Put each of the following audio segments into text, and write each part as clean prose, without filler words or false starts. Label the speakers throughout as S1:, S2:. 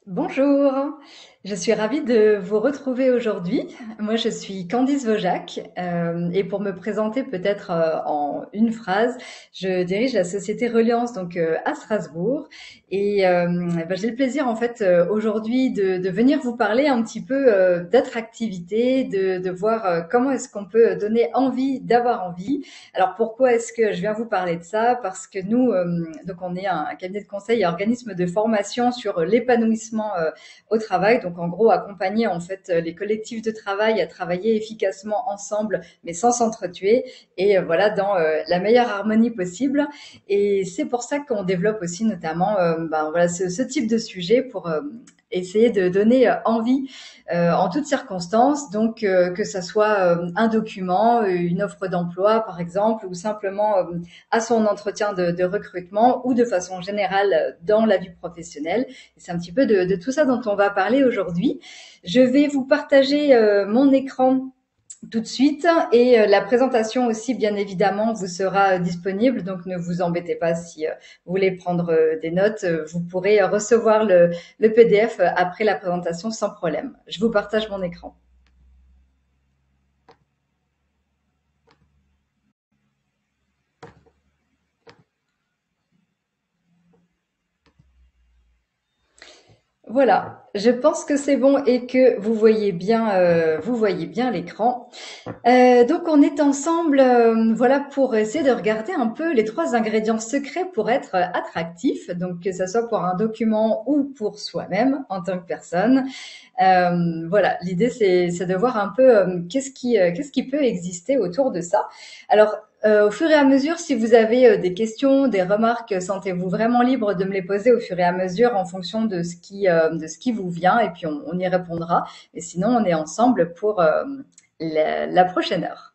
S1: Bonjour, je suis ravie de vous retrouver aujourd'hui. Moi, je suis Candice Vaujac et pour me présenter peut-être en une phrase, je dirige la société Reliance donc à Strasbourg et j'ai le plaisir en fait aujourd'hui de venir vous parler un petit peu d'attractivité, de voir comment est-ce qu'on peut donner envie d'avoir envie. Alors pourquoi est-ce que je viens vous parler de ça? Parce que nous, donc on est un cabinet de conseil et organisme de formation sur l'épanouissement au travail. Donc en gros, accompagner en fait les collectifs de travail à travailler efficacement ensemble, mais sans s'entretuer et voilà dans la meilleure harmonie possible. Et c'est pour ça qu'on développe aussi notamment voilà ce type de sujet pour essayer de donner envie en toutes circonstances, donc que ça soit un document, une offre d'emploi par exemple, ou simplement à son entretien de recrutement ou de façon générale dans la vie professionnelle. Et c'est un petit peu de tout ça dont on va parler aujourd'hui. Je vais vous partager mon écran tout de suite et la présentation aussi bien évidemment vous sera disponible, donc ne vous embêtez pas si vous voulez prendre des notes, vous pourrez recevoir le PDF après la présentation sans problème. Je vous partage mon écran. Voilà, je pense que c'est bon et que vous voyez bien l'écran. Donc on est ensemble, voilà, pour essayer de regarder un peu les trois ingrédients secrets pour être attractif, donc que ce soit pour un document ou pour soi-même en tant que personne. Voilà, l'idée c'est de voir un peu qu'est-ce qui peut exister autour de ça. Alors au fur et à mesure, si vous avez des questions, des remarques, sentez-vous vraiment libre de me les poser au fur et à mesure en fonction de ce qui vous vient et puis on y répondra. Et sinon, on est ensemble pour la prochaine heure.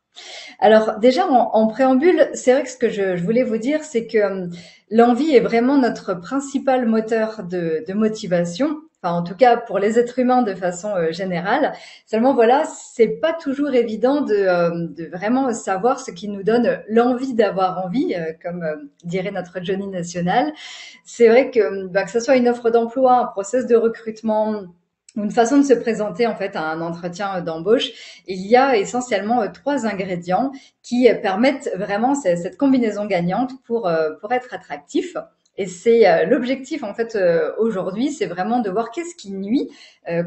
S1: Alors déjà en préambule, c'est vrai que ce que je voulais vous dire, c'est que l'envie est vraiment notre principal moteur de motivation. Enfin, en tout cas pour les êtres humains de façon générale. Seulement voilà, c'est pas toujours évident de vraiment savoir ce qui nous donne l'envie d'avoir envie, comme dirait notre Johnny National. C'est vrai que ce soit une offre d'emploi, un process de recrutement, ou une façon de se présenter en fait à un entretien d'embauche, il y a essentiellement trois ingrédients qui permettent vraiment cette combinaison gagnante pour être attractif. Et c'est l'objectif en fait aujourd'hui, c'est vraiment de voir qu'est-ce qui nuit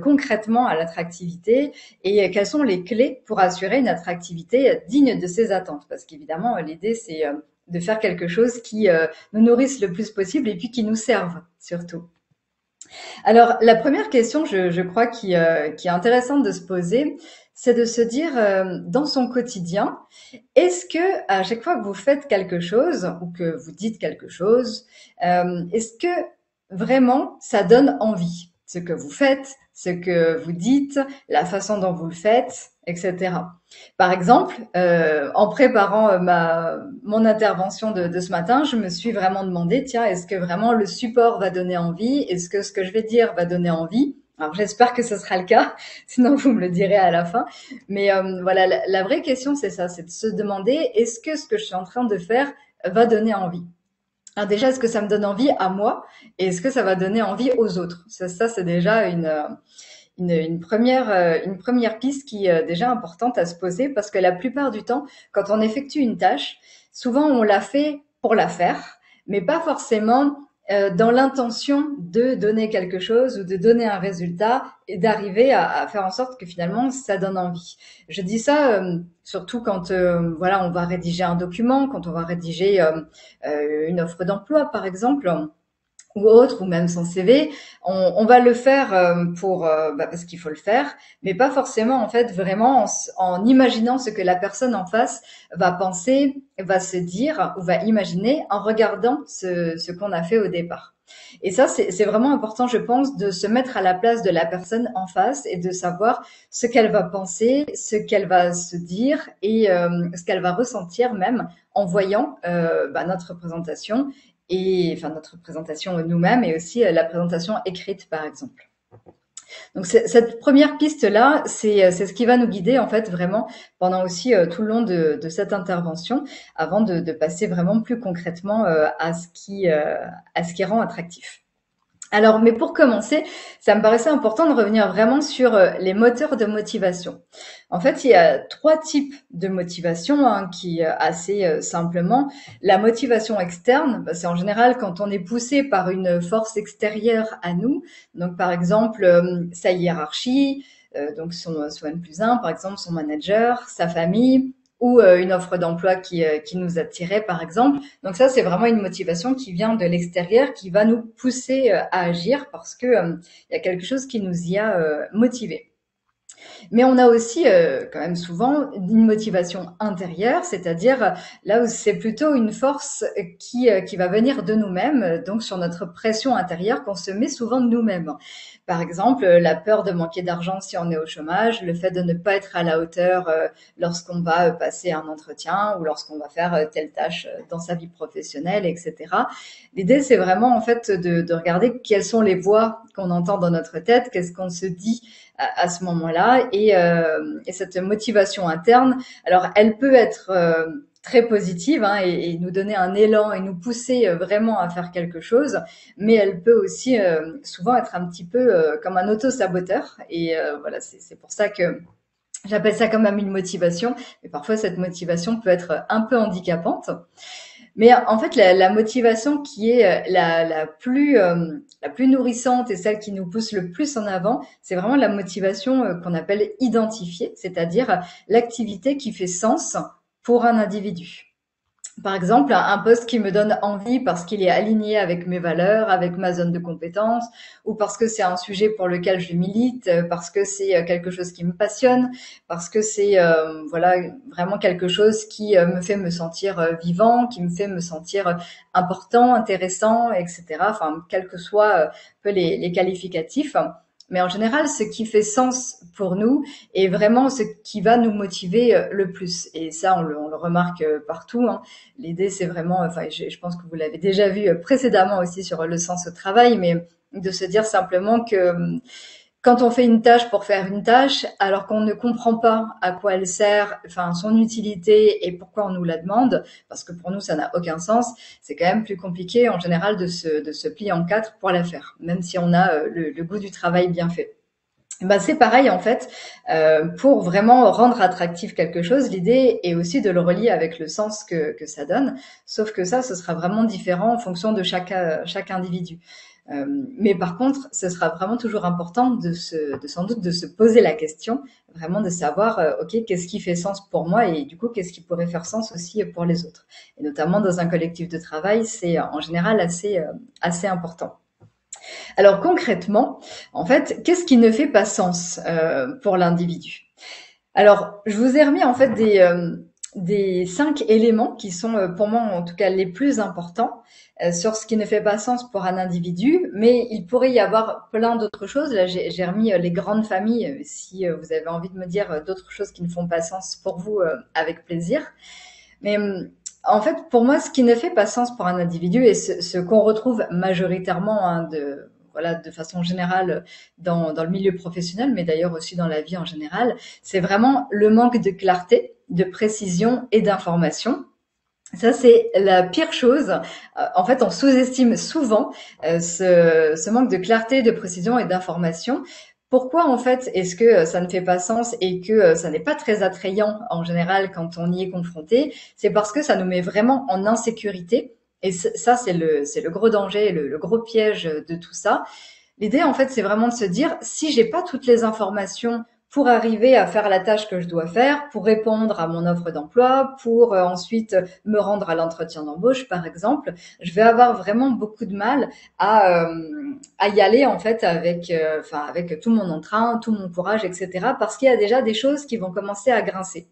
S1: concrètement à l'attractivité et quelles sont les clés pour assurer une attractivité digne de ses attentes. Parce qu'évidemment, l'idée c'est de faire quelque chose qui nous nourrisse le plus possible et puis qui nous serve surtout. Alors, la première question, je crois, qui est intéressante de se poser, c'est de se dire, dans son quotidien, est-ce que à chaque fois que vous faites quelque chose ou que vous dites quelque chose, est-ce que vraiment ça donne envie? Ce que vous faites, ce que vous dites, la façon dont vous le faites, etc. Par exemple, en préparant mon intervention de ce matin, je me suis vraiment demandé, tiens, est-ce que vraiment le support va donner envie? Est-ce que ce que je vais dire va donner envie? Alors j'espère que ce sera le cas, sinon vous me le direz à la fin. Mais voilà, la vraie question c'est ça, c'est de se demander est-ce que ce que je suis en train de faire va donner envie? Alors déjà, est-ce que ça me donne envie à moi et est-ce que ça va donner envie aux autres? Ça c'est déjà une première piste qui est déjà importante à se poser parce que la plupart du temps, quand on effectue une tâche, souvent on la fait pour la faire, mais pas forcément dans l'intention de donner quelque chose ou de donner un résultat et d'arriver à faire en sorte que finalement ça donne envie. Je dis ça surtout quand voilà on va rédiger un document, quand on va rédiger une offre d'emploi par exemple ou autre, ou même son CV, on va le faire parce qu'il faut le faire, mais pas forcément en fait vraiment en imaginant ce que la personne en face va penser, va se dire ou va imaginer en regardant ce qu'on a fait au départ. Et ça, c'est vraiment important, je pense, de se mettre à la place de la personne en face et de savoir ce qu'elle va penser, ce qu'elle va se dire et ce qu'elle va ressentir même en voyant notre présentation et enfin notre présentation nous-mêmes et aussi la présentation écrite par exemple. Donc cette première piste-là, c'est ce qui va nous guider en fait vraiment pendant aussi tout le long de cette intervention avant de passer vraiment plus concrètement à ce qui rend attractif. Alors, mais pour commencer, ça me paraissait important de revenir vraiment sur les moteurs de motivation. En fait, il y a trois types de motivation, hein, qui, assez simplement, la motivation externe, bah, c'est en général quand on est poussé par une force extérieure à nous. Donc, par exemple, sa hiérarchie, donc son N plus 1, par exemple, son manager, sa famille, ou une offre d'emploi qui nous attirait, par exemple. Donc ça, c'est vraiment une motivation qui vient de l'extérieur, qui va nous pousser à agir parce que il y a quelque chose qui nous y a motivé. Mais on a aussi quand même souvent une motivation intérieure, c'est-à-dire là où c'est plutôt une force qui va venir de nous-mêmes, donc sur notre pression intérieure qu'on se met souvent de nous-mêmes. Par exemple, la peur de manquer d'argent si on est au chômage, le fait de ne pas être à la hauteur lorsqu'on va passer un entretien ou lorsqu'on va faire telle tâche dans sa vie professionnelle, etc. L'idée, c'est vraiment en fait de regarder quelles sont les voix qu'on entend dans notre tête, qu'est-ce qu'on se dit à ce moment-là, et cette motivation interne. Alors, elle peut être très positive, hein, et nous donner un élan et nous pousser vraiment à faire quelque chose, mais elle peut aussi souvent être un petit peu comme un auto-saboteur. Et voilà, c'est pour ça que j'appelle ça quand même une motivation. Mais parfois, cette motivation peut être un peu handicapante. Mais en fait, la motivation qui est la plus nourrissante et celle qui nous pousse le plus en avant, c'est vraiment la motivation qu'on appelle identifiée, c'est-à-dire l'activité qui fait sens pour un individu. Par exemple, un poste qui me donne envie parce qu'il est aligné avec mes valeurs, avec ma zone de compétences, ou parce que c'est un sujet pour lequel je milite, parce que c'est quelque chose qui me passionne, parce que c'est voilà vraiment quelque chose qui me fait me sentir vivant, qui me fait me sentir important, intéressant, etc. Enfin, quels que soient un peu les qualificatifs. Mais en général, ce qui fait sens pour nous est vraiment ce qui va nous motiver le plus. Et ça, on le remarque partout, hein. L'idée, c'est vraiment, enfin, je pense que vous l'avez déjà vu précédemment aussi sur le sens au travail, mais de se dire simplement que quand on fait une tâche pour faire une tâche, alors qu'on ne comprend pas à quoi elle sert, enfin son utilité et pourquoi on nous la demande, parce que pour nous ça n'a aucun sens, c'est quand même plus compliqué en général de se plier en quatre pour la faire, même si on a le goût du travail bien fait. Bah, c'est pareil en fait, pour vraiment rendre attractif quelque chose, l'idée est aussi de le relier avec le sens que ça donne, sauf que ça, ce sera vraiment différent en fonction de chaque individu. Mais par contre, ce sera vraiment toujours important de sans doute de se poser la question, vraiment de savoir, ok, qu'est-ce qui fait sens pour moi et du coup, qu'est-ce qui pourrait faire sens aussi pour les autres. Et notamment dans un collectif de travail, c'est en général assez important. Alors concrètement, en fait, qu'est-ce qui ne fait pas sens pour l'individu? Alors, je vous ai remis en fait des 5 éléments qui sont pour moi en tout cas les plus importants sur ce qui ne fait pas sens pour un individu, mais il pourrait y avoir plein d'autres choses. Là, j'ai remis les grandes familles. Si vous avez envie de me dire d'autres choses qui ne font pas sens pour vous, avec plaisir. Mais en fait, pour moi, ce qui ne fait pas sens pour un individu et ce qu'on retrouve majoritairement, hein, voilà, de façon générale dans le milieu professionnel, mais d'ailleurs aussi dans la vie en général, c'est vraiment le manque de clarté, de précision et d'information. Ça, c'est la pire chose. En fait, on sous-estime souvent ce manque de clarté, de précision et d'information. Pourquoi, en fait, est-ce que ça ne fait pas sens et que ça n'est pas très attrayant en général quand on y est confronté? C'est parce que ça nous met vraiment en insécurité. Et ça, c'est le gros danger, le gros piège de tout ça. L'idée, en fait, c'est vraiment de se dire, si j'ai pas toutes les informations pour arriver à faire la tâche que je dois faire, pour répondre à mon offre d'emploi, pour ensuite me rendre à l'entretien d'embauche, par exemple, je vais avoir vraiment beaucoup de mal à y aller en fait enfin avec tout mon entrain, tout mon courage, etc. Parce qu'il y a déjà des choses qui vont commencer à grincer.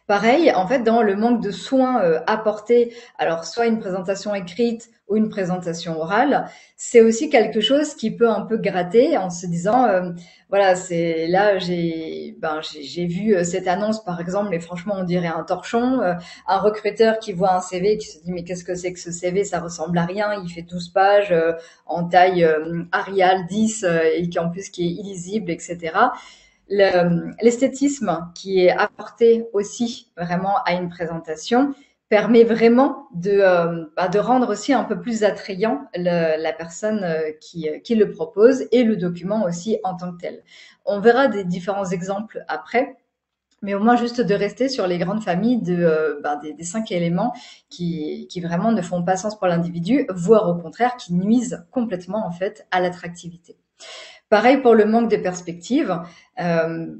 S1: Pareil, en fait, dans le manque de soins apportés, alors soit une présentation écrite ou une présentation orale, c'est aussi quelque chose qui peut un peu gratter en se disant, voilà, c'est là j'ai vu cette annonce par exemple, et franchement on dirait un torchon, un recruteur qui voit un CV qui se dit mais qu'est-ce que c'est que ce CV, ça ressemble à rien, il fait 12 pages en taille Arial 10 et qui en plus qui est illisible, etc. L'esthétisme qui est apporté aussi vraiment à une présentation permet vraiment de rendre aussi un peu plus attrayant la personne qui le propose et le document aussi en tant que tel. On verra des différents exemples après. Mais au moins juste de rester sur les grandes familles des 5 éléments qui vraiment ne font pas sens pour l'individu, voire au contraire qui nuisent complètement en fait à l'attractivité. Pareil pour le manque de perspective.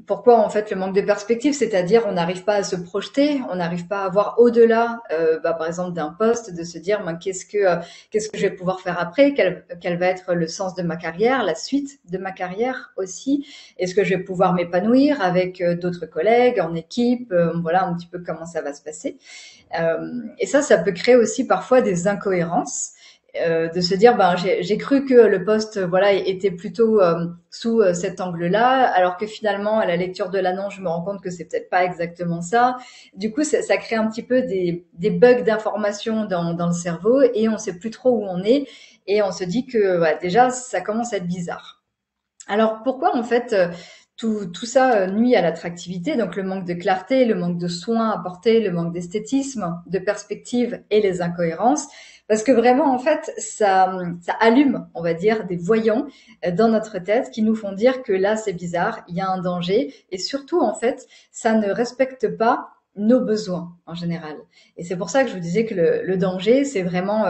S1: Pourquoi en fait le manque de perspective? C'est-à-dire on n'arrive pas à se projeter, on n'arrive pas à voir au-delà, par exemple d'un poste, de se dire qu'est-ce que je vais pouvoir faire après, quel va être le sens de ma carrière, la suite de ma carrière aussi. Est-ce que je vais pouvoir m'épanouir avec d'autres collègues, en équipe, voilà un petit peu comment ça va se passer. Et ça peut créer aussi parfois des incohérences de se dire j'ai cru que le poste voilà était plutôt sous cet angle-là, alors que finalement à la lecture de l'annonce je me rends compte que c'est peut-être pas exactement ça. Du coup ça crée un petit peu des bugs d'information dans le cerveau et on sait plus trop où on est et on se dit que déjà ça commence à être bizarre. Alors pourquoi en fait tout ça nuit à l'attractivité, donc le manque de clarté, le manque de soins apportés, le manque d'esthétisme, de perspective et les incohérences. Parce que vraiment, en fait, ça allume, on va dire, des voyants dans notre tête qui nous font dire que là, c'est bizarre, il y a un danger. Et surtout, en fait, ça ne respecte pas nos besoins en général. Et c'est pour ça que je vous disais que le danger, c'est vraiment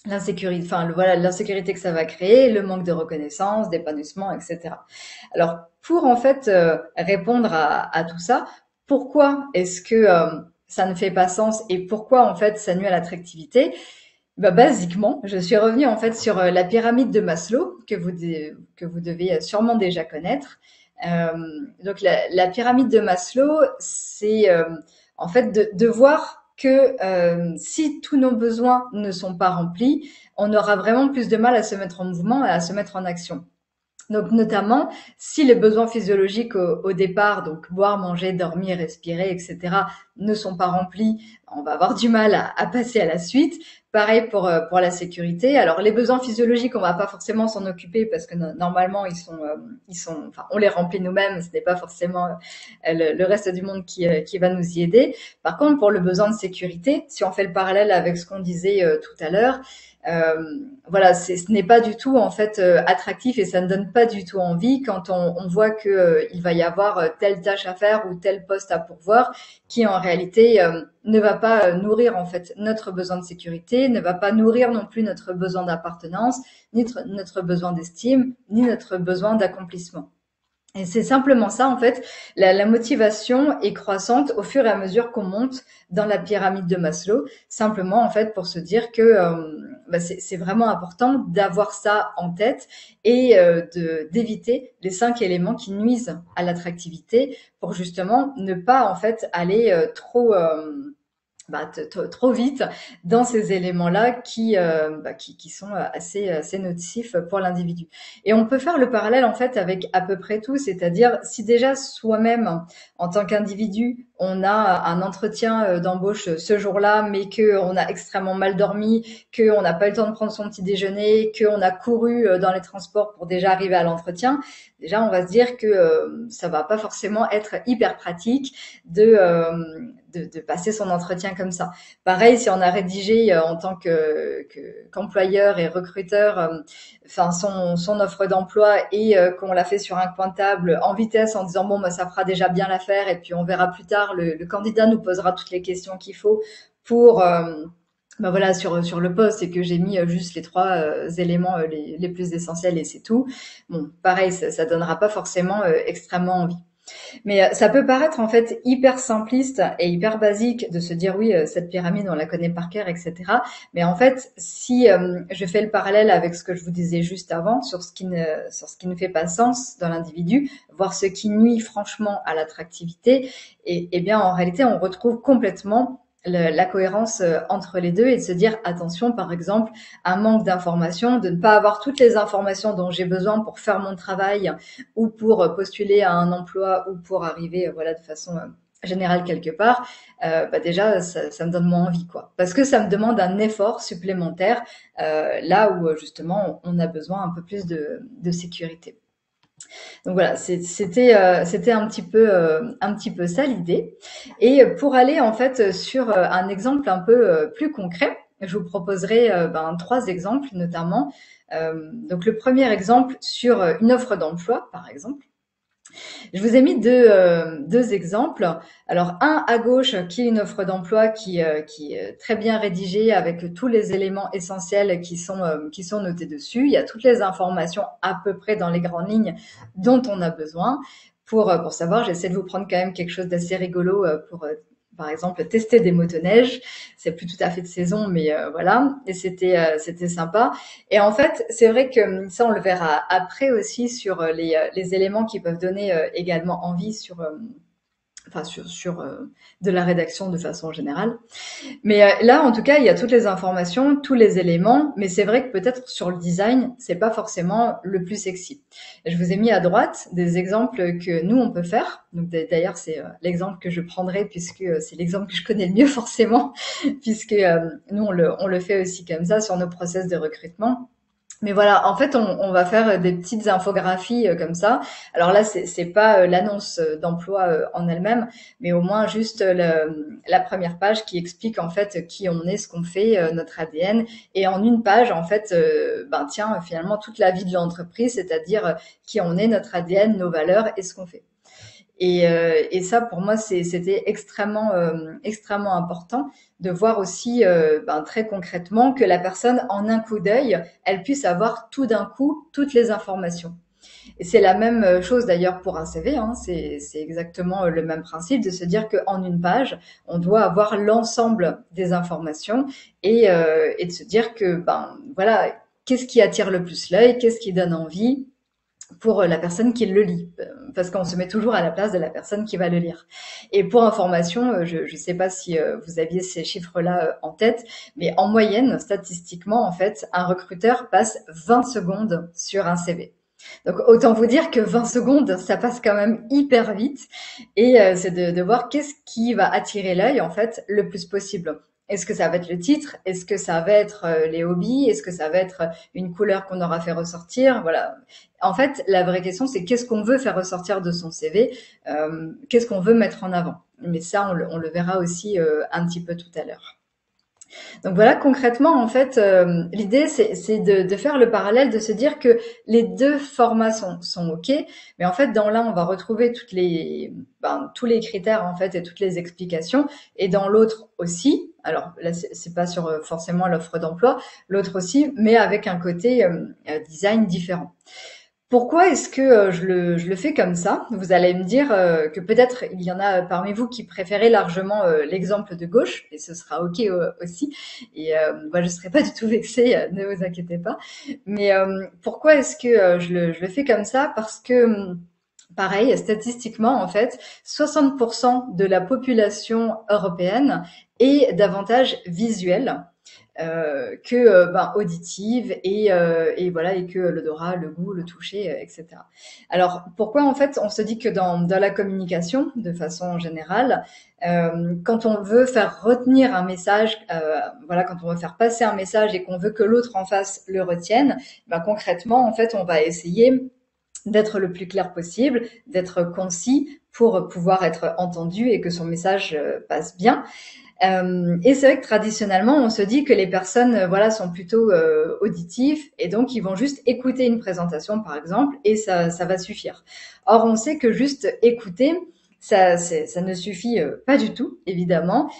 S1: l'insécurité, voilà, l'insécurité que ça va créer, le manque de reconnaissance, d'épanouissement, etc. Alors, pour en fait répondre à tout ça, pourquoi est-ce que ça ne fait pas sens et pourquoi en fait ça nuit à l'attractivité? Basiquement, je suis revenue en fait sur la pyramide de Maslow que vous devez sûrement déjà connaître. Euh, donc la pyramide de Maslow, c'est en fait de voir que si tous nos besoins ne sont pas remplis, on aura vraiment plus de mal à se mettre en mouvement et à se mettre en action. Donc notamment, si les besoins physiologiques au départ, donc boire, manger, dormir, respirer, etc., ne sont pas remplis, on va avoir du mal à passer à la suite. Pareil pour la sécurité. Alors les besoins physiologiques, on va pas forcément s'en occuper parce que normalement enfin on les remplit nous-mêmes. Ce n'est pas forcément le reste du monde qui va nous y aider. Par contre, pour le besoin de sécurité, si on fait le parallèle avec ce qu'on disait tout à l'heure, voilà, ce n'est pas du tout en fait attractif et ça ne donne pas du tout envie quand on voit que il va y avoir telle tâche à faire ou tel poste à pourvoir qui en réalité ne va pas nourrir en fait notre besoin de sécurité, ne va pas nourrir non plus notre besoin d'appartenance, ni notre besoin d'estime, ni notre besoin d'accomplissement. Et c'est simplement ça, en fait. La motivation est croissante au fur et à mesure qu'on monte dans la pyramide de Maslow, simplement, en fait, pour se dire que c'est vraiment important d'avoir ça en tête et d'éviter les 5 éléments qui nuisent à l'attractivité pour justement ne pas, en fait, aller trop vite dans ces éléments-là qui sont assez nocifs pour l'individu. Et on peut faire le parallèle en fait avec à peu près tout, c'est-à-dire si déjà soi-même en tant qu'individu on a un entretien d'embauche ce jour-là, mais que on a extrêmement mal dormi, que on n'a pas eu le temps de prendre son petit déjeuner, que on a couru dans les transports pour déjà arriver à l'entretien, déjà on va se dire que ça va pas forcément être hyper pratique de passer son entretien comme ça. Pareil, si on a rédigé en tant qu'employeur et recruteur, son offre d'emploi et qu'on l'a fait sur un coin de table en vitesse en disant bon ça fera déjà bien l'affaire et puis on verra plus tard, le candidat nous posera toutes les questions qu'il faut pour voilà sur le poste et que j'ai mis juste les 3 éléments les plus essentiels et c'est tout. Bon, pareil, ça donnera pas forcément extrêmement envie. Mais ça peut paraître en fait hyper simpliste et hyper basique de se dire oui, cette pyramide on la connaît par cœur, etc. Mais en fait, si je fais le parallèle avec ce que je vous disais juste avant sur ce qui ne fait pas sens dans l'individu, voire ce qui nuit franchement à l'attractivité, et bien en réalité on retrouve complètement la cohérence entre les deux et de se dire attention par exemple un manque d'informations, de ne pas avoir toutes les informations dont j'ai besoin pour faire mon travail ou pour postuler à un emploi ou pour arriver voilà de façon générale quelque part, déjà ça me donne moins envie quoi, parce que ça me demande un effort supplémentaire là où justement on a besoin un peu plus de sécurité. Donc voilà, c'était un petit peu ça l'idée. Et pour aller en fait sur un exemple un peu plus concret, je vous proposerai trois exemples notamment. Donc le premier exemple sur une offre d'emploi, par exemple. Je vous ai mis deux exemples. Alors un à gauche qui est une offre d'emploi qui est très bien rédigée avec tous les éléments essentiels qui sont notés dessus. Il y a toutes les informations à peu près dans les grandes lignes dont on a besoin pour savoir. J'essaie de vous prendre quand même quelque chose d'assez rigolo pour par exemple tester des motoneiges. C'est plus tout à fait de saison, mais voilà. Et c'était sympa. Et en fait, c'est vrai que ça, on le verra après aussi sur les éléments qui peuvent donner également envie sur de la rédaction de façon générale. Mais là, en tout cas, il y a toutes les informations, tous les éléments, mais c'est vrai que peut-être sur le design, c'est pas forcément le plus sexy. Je vous ai mis à droite des exemples que nous, on peut faire. Donc d'ailleurs, c'est l'exemple que je prendrai puisque c'est l'exemple que je connais le mieux forcément, puisque nous, on le fait aussi comme ça sur nos process de recrutement. Mais voilà, en fait, on va faire des petites infographies comme ça. Alors là, c'est pas l'annonce d'emploi en elle-même, mais au moins juste la première page qui explique en fait qui on est, ce qu'on fait, notre ADN. Et en une page, en fait, tiens, finalement toute la vie de l'entreprise, c'est-à-dire qui on est, notre ADN, nos valeurs et ce qu'on fait. Et ça, pour moi, c'était extrêmement important de voir aussi très concrètement que la personne, en un coup d'œil, elle puisse avoir tout d'un coup toutes les informations. Et c'est la même chose d'ailleurs pour un CV, hein. C'est exactement le même principe de se dire qu'en une page, on doit avoir l'ensemble des informations et de se dire que, voilà, qu'est-ce qui attire le plus l'œil, qu'est-ce qui donne envie pour la personne qui le lit, parce qu'on se met toujours à la place de la personne qui va le lire. Et pour information, je ne sais pas si vous aviez ces chiffres-là en tête, mais en moyenne, statistiquement, en fait, un recruteur passe 20 secondes sur un CV. Donc autant vous dire que 20 secondes, ça passe quand même hyper vite, et c'est de voir qu'est-ce qui va attirer l'œil en fait le plus possible. Est-ce que ça va être le titre? Est-ce que ça va être les hobbies? Est-ce que ça va être une couleur qu'on aura fait ressortir? Voilà. En fait, la vraie question, c'est qu'est-ce qu'on veut faire ressortir de son CV? Qu'est-ce qu'on veut mettre en avant? Mais ça, on le verra aussi un petit peu tout à l'heure. Donc voilà, concrètement, en fait, l'idée, c'est de faire le parallèle, de se dire que les deux formats sont OK, mais en fait, dans l'un, on va retrouver tous les critères, en fait, et toutes les explications, et dans l'autre aussi. Alors là, c'est pas sur forcément l'offre d'emploi, l'autre aussi, mais avec un côté design différent. Pourquoi est-ce que je le fais comme ça? Vous allez me dire que peut-être il y en a parmi vous qui préférez largement l'exemple de gauche, et ce sera OK aussi. Et moi, je ne serai pas du tout vexée, ne vous inquiétez pas. Mais pourquoi est-ce que je le fais comme ça? Parce que, pareil, statistiquement, en fait, 60% de la population européenne est davantage visuelle que auditive et voilà et que l'odorat, le goût, le toucher, etc. Alors pourquoi en fait on se dit que dans la communication de façon générale, quand on veut faire retenir un message, voilà, quand on veut faire passer un message et qu'on veut que l'autre en face le retienne, concrètement en fait on va essayer d'être le plus clair possible, d'être concis pour pouvoir être entendu et que son message passe bien. Et c'est vrai que traditionnellement, on se dit que les personnes, voilà, sont plutôt auditives et donc ils vont juste écouter une présentation, par exemple, et ça va suffire. Or, on sait que juste écouter, ça ne suffit pas du tout, évidemment.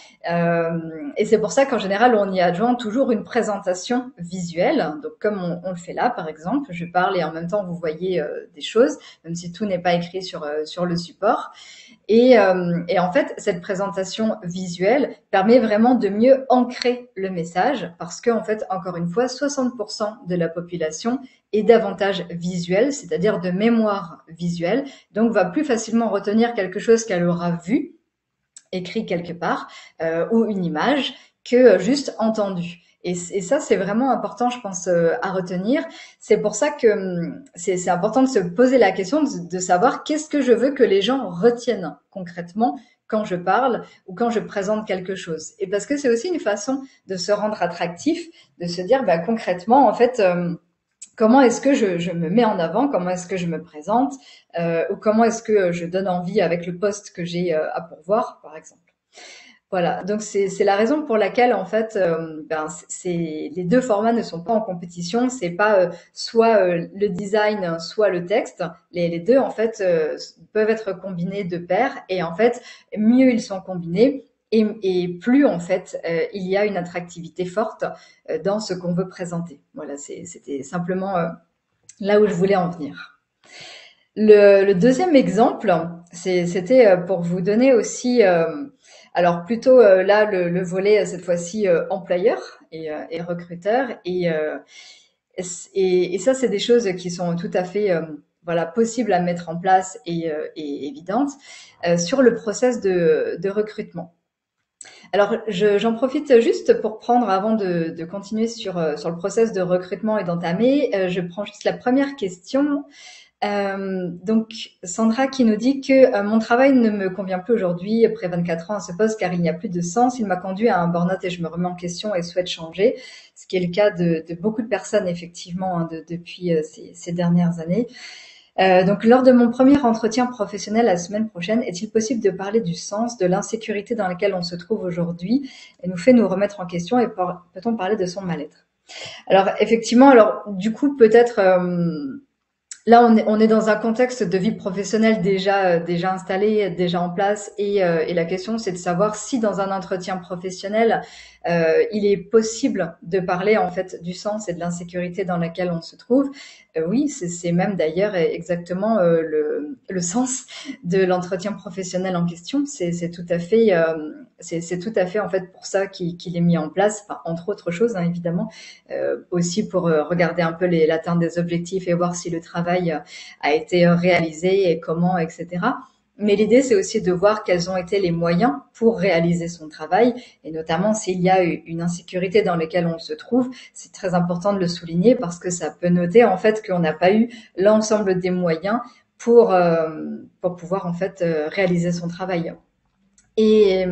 S1: Et c'est pour ça qu'en général, on y adjoint toujours une présentation visuelle. Donc, comme on le fait là, par exemple, je parle et en même temps, vous voyez des choses, même si tout n'est pas écrit sur le support. Et en fait, cette présentation visuelle permet vraiment de mieux ancrer le message parce que, en fait, encore une fois, 60% de la population est davantage visuelle, c'est-à-dire de mémoire visuelle, donc va plus facilement retenir quelque chose qu'elle aura vu, écrit quelque part, ou une image, que juste entendu. Et ça, c'est vraiment important, je pense, à retenir. C'est pour ça que c'est important de se poser la question de savoir qu'est-ce que je veux que les gens retiennent concrètement quand je parle ou quand je présente quelque chose. Et parce que c'est aussi une façon de se rendre attractif, de se dire concrètement, en fait, comment est-ce que je me mets en avant, comment est-ce que je me présente, ou comment est-ce que je donne envie avec le poste que j'ai à pourvoir, par exemple. Voilà, donc c'est la raison pour laquelle en fait c'est les deux formats ne sont pas en compétition, c'est pas soit le design soit le texte, les deux en fait peuvent être combinés de pair et en fait mieux ils sont combinés et plus en fait il y a une attractivité forte dans ce qu'on veut présenter. Voilà, c'était simplement là où je voulais en venir. Le deuxième exemple, c'était pour vous donner aussi, alors plutôt là le volet cette fois-ci employeur et recruteur et ça c'est des choses qui sont tout à fait voilà possibles à mettre en place et évidentes sur le process de recrutement. Alors j'en profite juste pour prendre avant de continuer sur le process de recrutement et d'entamer, je prends juste la première question. Donc Sandra qui nous dit que mon travail ne me convient plus aujourd'hui après 24 ans à ce poste car il n'y a plus de sens. Il m'a conduit à un burn-out et je me remets en question et souhaite changer, ce qui est le cas de beaucoup de personnes effectivement hein, depuis ces dernières années. Donc lors de mon premier entretien professionnel la semaine prochaine, est-il possible de parler du sens, de l'insécurité dans laquelle on se trouve aujourd'hui et nous fait nous remettre en question et peut-on parler de son mal-être? Alors effectivement, alors du coup peut-être là, on est dans un contexte de vie professionnelle déjà installé, déjà en place, et la question c'est de savoir si dans un entretien professionnel, il est possible de parler en fait du sens et de l'insécurité dans laquelle on se trouve. Oui, c'est même d'ailleurs exactement le sens de l'entretien professionnel en question. C'est tout à fait c'est tout à fait en fait pour ça qu'il est mis en place, enfin, entre autres choses hein, évidemment, aussi pour regarder un peu l'atteinte des objectifs et voir si le travail a été réalisé et comment, etc. Mais l'idée, c'est aussi de voir quels ont été les moyens pour réaliser son travail, et notamment s'il y a une insécurité dans laquelle on se trouve, c'est très important de le souligner parce que ça peut noter en fait qu'on n'a pas eu l'ensemble des moyens pour pouvoir en fait réaliser son travail. Et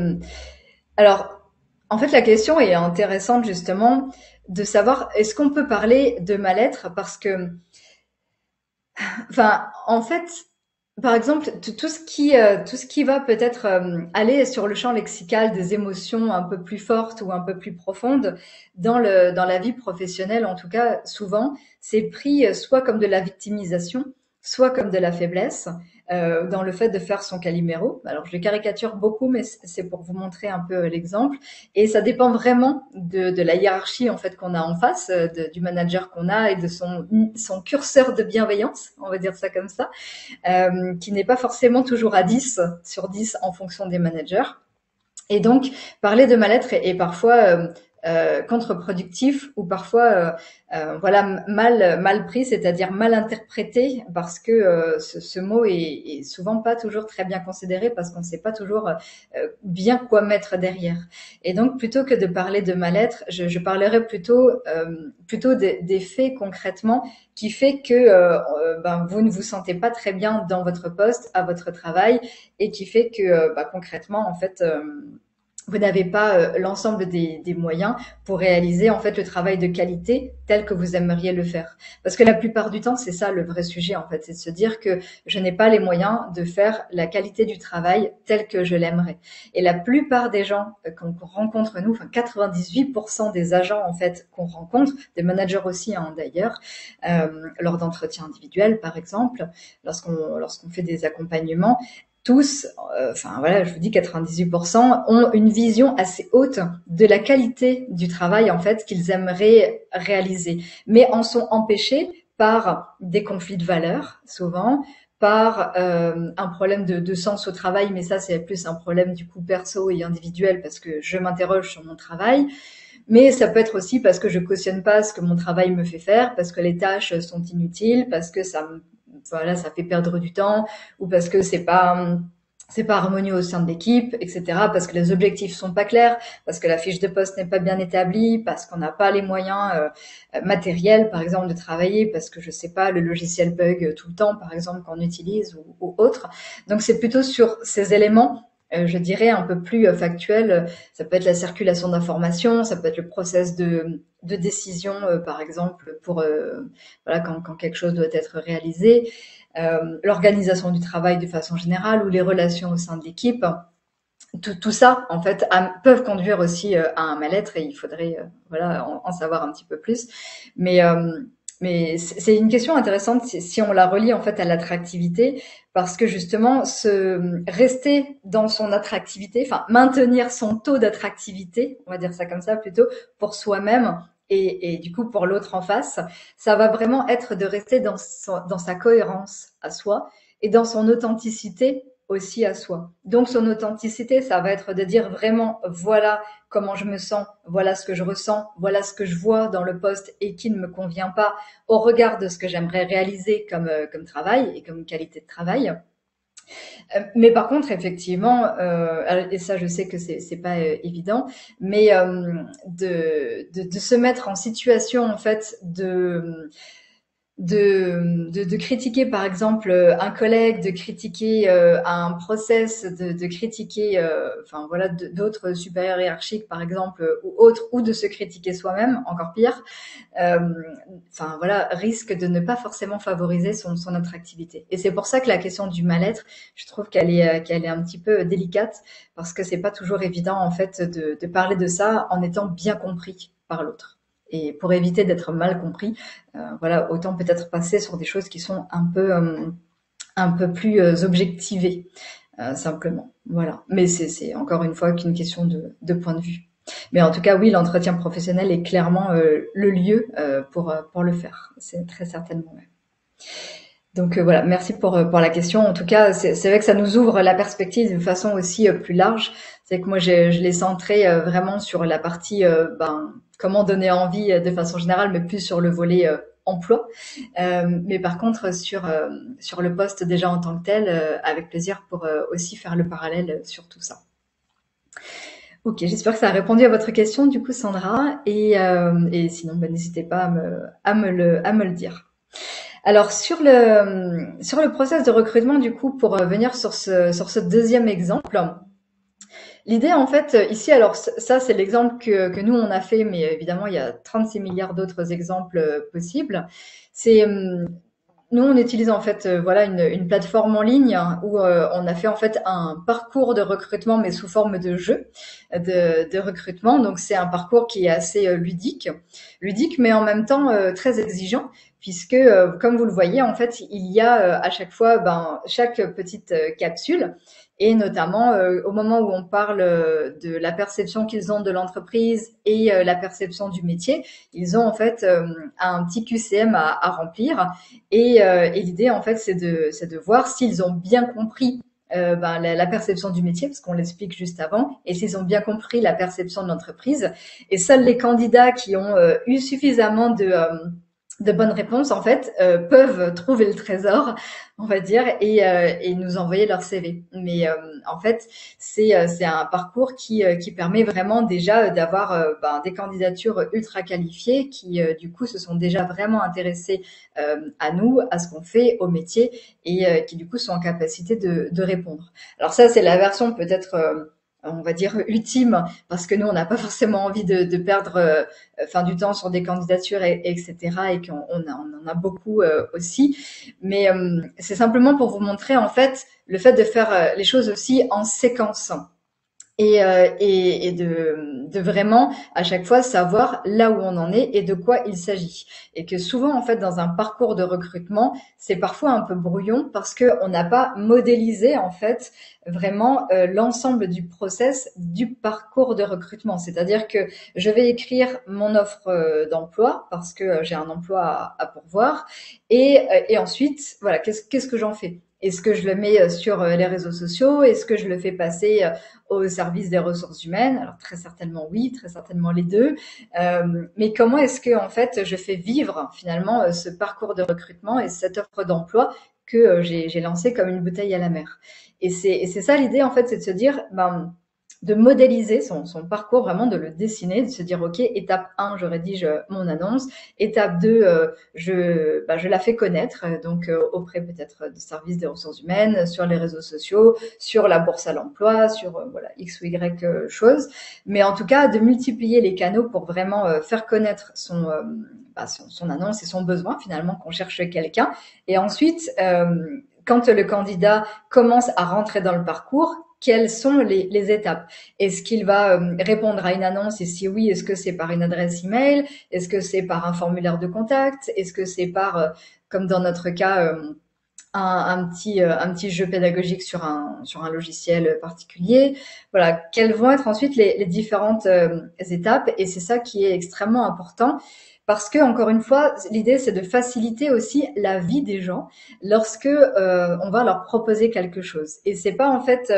S1: alors, en fait, la question est intéressante justement de savoir est-ce qu'on peut parler de mal-être parce que, enfin, en fait, par exemple, tout ce qui va peut-être aller sur le champ lexical des émotions un peu plus fortes ou un peu plus profondes dans la vie professionnelle, en tout cas, souvent, c'est pris soit comme de la victimisation, soit comme de la faiblesse, dans le fait de faire son caliméro. Alors, je le caricature beaucoup, mais c'est pour vous montrer un peu l'exemple. Et ça dépend vraiment de la hiérarchie en fait qu'on a en face, du manager qu'on a et de son curseur de bienveillance, on va dire ça comme ça, qui n'est pas forcément toujours à 10 sur 10 en fonction des managers. Et donc, parler de mal-être est parfois contre-productif ou parfois voilà mal pris, c'est-à-dire mal interprété parce que ce mot est souvent pas toujours très bien considéré parce qu'on ne sait pas toujours bien quoi mettre derrière. Et donc plutôt que de parler de mal-être, je parlerai plutôt des faits concrètement qui fait que vous ne vous sentez pas très bien dans votre poste, à votre travail et qui fait que concrètement en fait vous n'avez pas l'ensemble des moyens pour réaliser en fait le travail de qualité tel que vous aimeriez le faire. Parce que la plupart du temps, c'est ça le vrai sujet en fait, c'est de se dire que je n'ai pas les moyens de faire la qualité du travail tel que je l'aimerais. Et la plupart des gens qu'on rencontre nous, enfin 98% des agents en fait qu'on rencontre, des managers aussi hein, d'ailleurs, lors d'entretiens individuels par exemple, lorsqu'on fait des accompagnements, tous, enfin voilà, je vous dis 98% ont une vision assez haute de la qualité du travail en fait qu'ils aimeraient réaliser, mais en sont empêchés par des conflits de valeurs souvent, par un problème de sens au travail, mais ça c'est plus un problème du coup perso et individuel parce que je m'interroge sur mon travail. Mais ça peut être aussi parce que je cautionne pas ce que mon travail me fait faire, parce que les tâches sont inutiles, parce que voilà, ça fait perdre du temps, ou parce que c'est pas harmonieux au sein de l'équipe, etc. Parce que les objectifs sont pas clairs, parce que la fiche de poste n'est pas bien établie, parce qu'on n'a pas les moyens matériels, par exemple, de travailler, parce que je sais pas, le logiciel bug tout le temps, par exemple, qu'on utilise ou autre. Donc c'est plutôt sur ces éléments je dirais un peu plus factuel, ça peut être la circulation d'informations, ça peut être le process de décision, par exemple, pour voilà, quand quelque chose doit être réalisé, l'organisation du travail de façon générale ou les relations au sein de l'équipe. Tout ça, en fait, peuvent conduire aussi à un mal-être et il faudrait voilà, en savoir un petit peu plus. Mais, euh, mais c'est une question intéressante si on la relie en fait à l'attractivité, parce que justement, rester dans son attractivité, enfin maintenir son taux d'attractivité, on va dire ça comme ça plutôt, pour soi-même et du coup pour l'autre en face, ça va vraiment être de rester dans sa cohérence à soi et dans son authenticité aussi à soi. Donc son authenticité, ça va être de dire vraiment voilà comment je me sens, voilà ce que je ressens, voilà ce que je vois dans le poste et qui ne me convient pas au regard de ce que j'aimerais réaliser comme travail et comme qualité de travail. Mais par contre, effectivement, et ça je sais que c'est pas évident, mais de se mettre en situation en fait de critiquer par exemple un collègue, de critiquer un process, de critiquer enfin voilà d'autres supérieurs hiérarchiques par exemple ou autres, ou de se critiquer soi-même, encore pire, euh, enfin voilà, risque de ne pas forcément favoriser son attractivité. Et c'est pour ça que la question du mal-être, je trouve qu'elle est un petit peu délicate parce que c'est pas toujours évident en fait de parler de ça en étant bien compris par l'autre. Et pour éviter d'être mal compris, voilà, autant peut-être passer sur des choses qui sont un peu plus objectivées, simplement. Voilà. Mais c'est encore une fois qu'une question de point de vue. Mais en tout cas, oui, l'entretien professionnel est clairement le lieu pour le faire. C'est très certainement. Ouais. Donc voilà, merci pour la question. En tout cas, c'est vrai que ça nous ouvre la perspective d'une façon aussi plus large. C'est que moi, je l'ai centré vraiment sur la partie ben, comment donner envie de façon générale, mais plus sur le volet emploi. Mais par contre, sur le poste déjà en tant que tel, avec plaisir pour aussi faire le parallèle sur tout ça. Ok, j'espère que ça a répondu à votre question, du coup, Sandra. Et sinon, ben, n'hésitez pas à me le dire. Alors sur le process de recrutement du coup pour venir sur ce deuxième exemple, l'idée en fait ici alors ça c'est l'exemple que nous on a fait mais évidemment il y a 36 milliards d'autres exemples possibles. C'est nous, on utilise en fait voilà une plateforme en ligne où on a fait en fait un parcours de recrutement mais sous forme de jeu de recrutement. Donc c'est un parcours qui est assez ludique mais en même temps très exigeant puisque comme vous le voyez en fait il y a à chaque fois ben chaque petite capsule et notamment au moment où on parle de la perception qu'ils ont de l'entreprise et la perception du métier, ils ont en fait un petit QCM à remplir et l'idée, en fait, c'est de voir s'ils ont bien compris ben, la perception du métier, parce qu'on l'explique juste avant, et s'ils ont bien compris la perception de l'entreprise. Et seuls les candidats qui ont eu suffisamment de bonnes réponses, en fait, peuvent trouver le trésor, on va dire, et nous envoyer leur CV. Mais en fait, c'est un parcours qui permet vraiment déjà d'avoir ben, des candidatures ultra qualifiées qui, du coup, se sont déjà vraiment intéressées à nous, à ce qu'on fait, au métier, et qui, du coup, sont en capacité de répondre. Alors ça, c'est la version peut-être... on va dire ultime parce que nous on n'a pas forcément envie de perdre fin du temps sur des candidatures etc et on en a beaucoup aussi mais c'est simplement pour vous montrer en fait le fait de faire les choses aussi en séquence et de vraiment à chaque fois savoir là où on en est et de quoi il s'agit. Et que souvent, en fait, dans un parcours de recrutement, c'est parfois un peu brouillon parce que on n'a pas modélisé, en fait, vraiment l'ensemble du process du parcours de recrutement. C'est-à-dire que je vais écrire mon offre d'emploi parce que j'ai un emploi à pourvoir et ensuite, voilà, qu'est-ce que j'en fais? Est-ce que je le mets sur les réseaux sociaux? Est-ce que je le fais passer au service des ressources humaines? Alors très certainement oui, très certainement les deux. Mais comment est-ce que en fait je fais vivre finalement ce parcours de recrutement et cette offre d'emploi que j'ai lancé comme une bouteille à la mer? Et c'est ça l'idée en fait, c'est de se dire ben de modéliser son parcours, vraiment de le dessiner, de se dire, OK, étape 1, je rédige mon annonce. Étape 2, je la fais connaître, donc auprès peut-être de services des ressources humaines, sur les réseaux sociaux, sur la bourse à l'emploi, sur voilà X ou Y choses. Mais en tout cas, de multiplier les canaux pour vraiment faire connaître son annonce et son besoin, finalement, qu'on cherche quelqu'un. Et ensuite, quand le candidat commence à rentrer dans le parcours, quelles sont les étapes? Est-ce qu'il va répondre à une annonce et si oui, est-ce que c'est par une adresse email? Est-ce que c'est par un formulaire de contact? Est-ce que c'est par, comme dans notre cas, un petit jeu pédagogique sur un logiciel particulier? Voilà, quelles vont être ensuite les différentes étapes? Et c'est ça qui est extrêmement important. Parce que, encore une fois, l'idée, c'est de faciliter aussi la vie des gens lorsque on va leur proposer quelque chose. Et c'est pas en fait,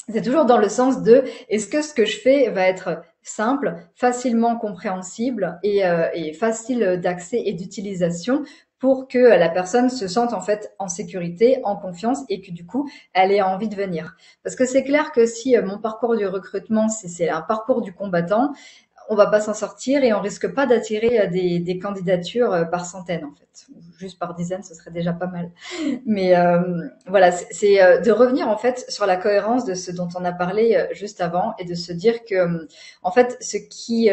S1: c'est toujours dans le sens de est-ce que ce que je fais va être simple, facilement compréhensible et facile d'accès et d'utilisation pour que la personne se sente en fait en sécurité, en confiance et que du coup elle ait envie de venir. Parce que c'est clair que si mon parcours du recrutement c'est un parcours du combattant, on va pas s'en sortir et on risque pas d'attirer des candidatures par centaines en fait. Juste par dizaines, ce serait déjà pas mal. Mais voilà, c'est de revenir en fait sur la cohérence de ce dont on a parlé juste avant et de se dire que en fait ce qui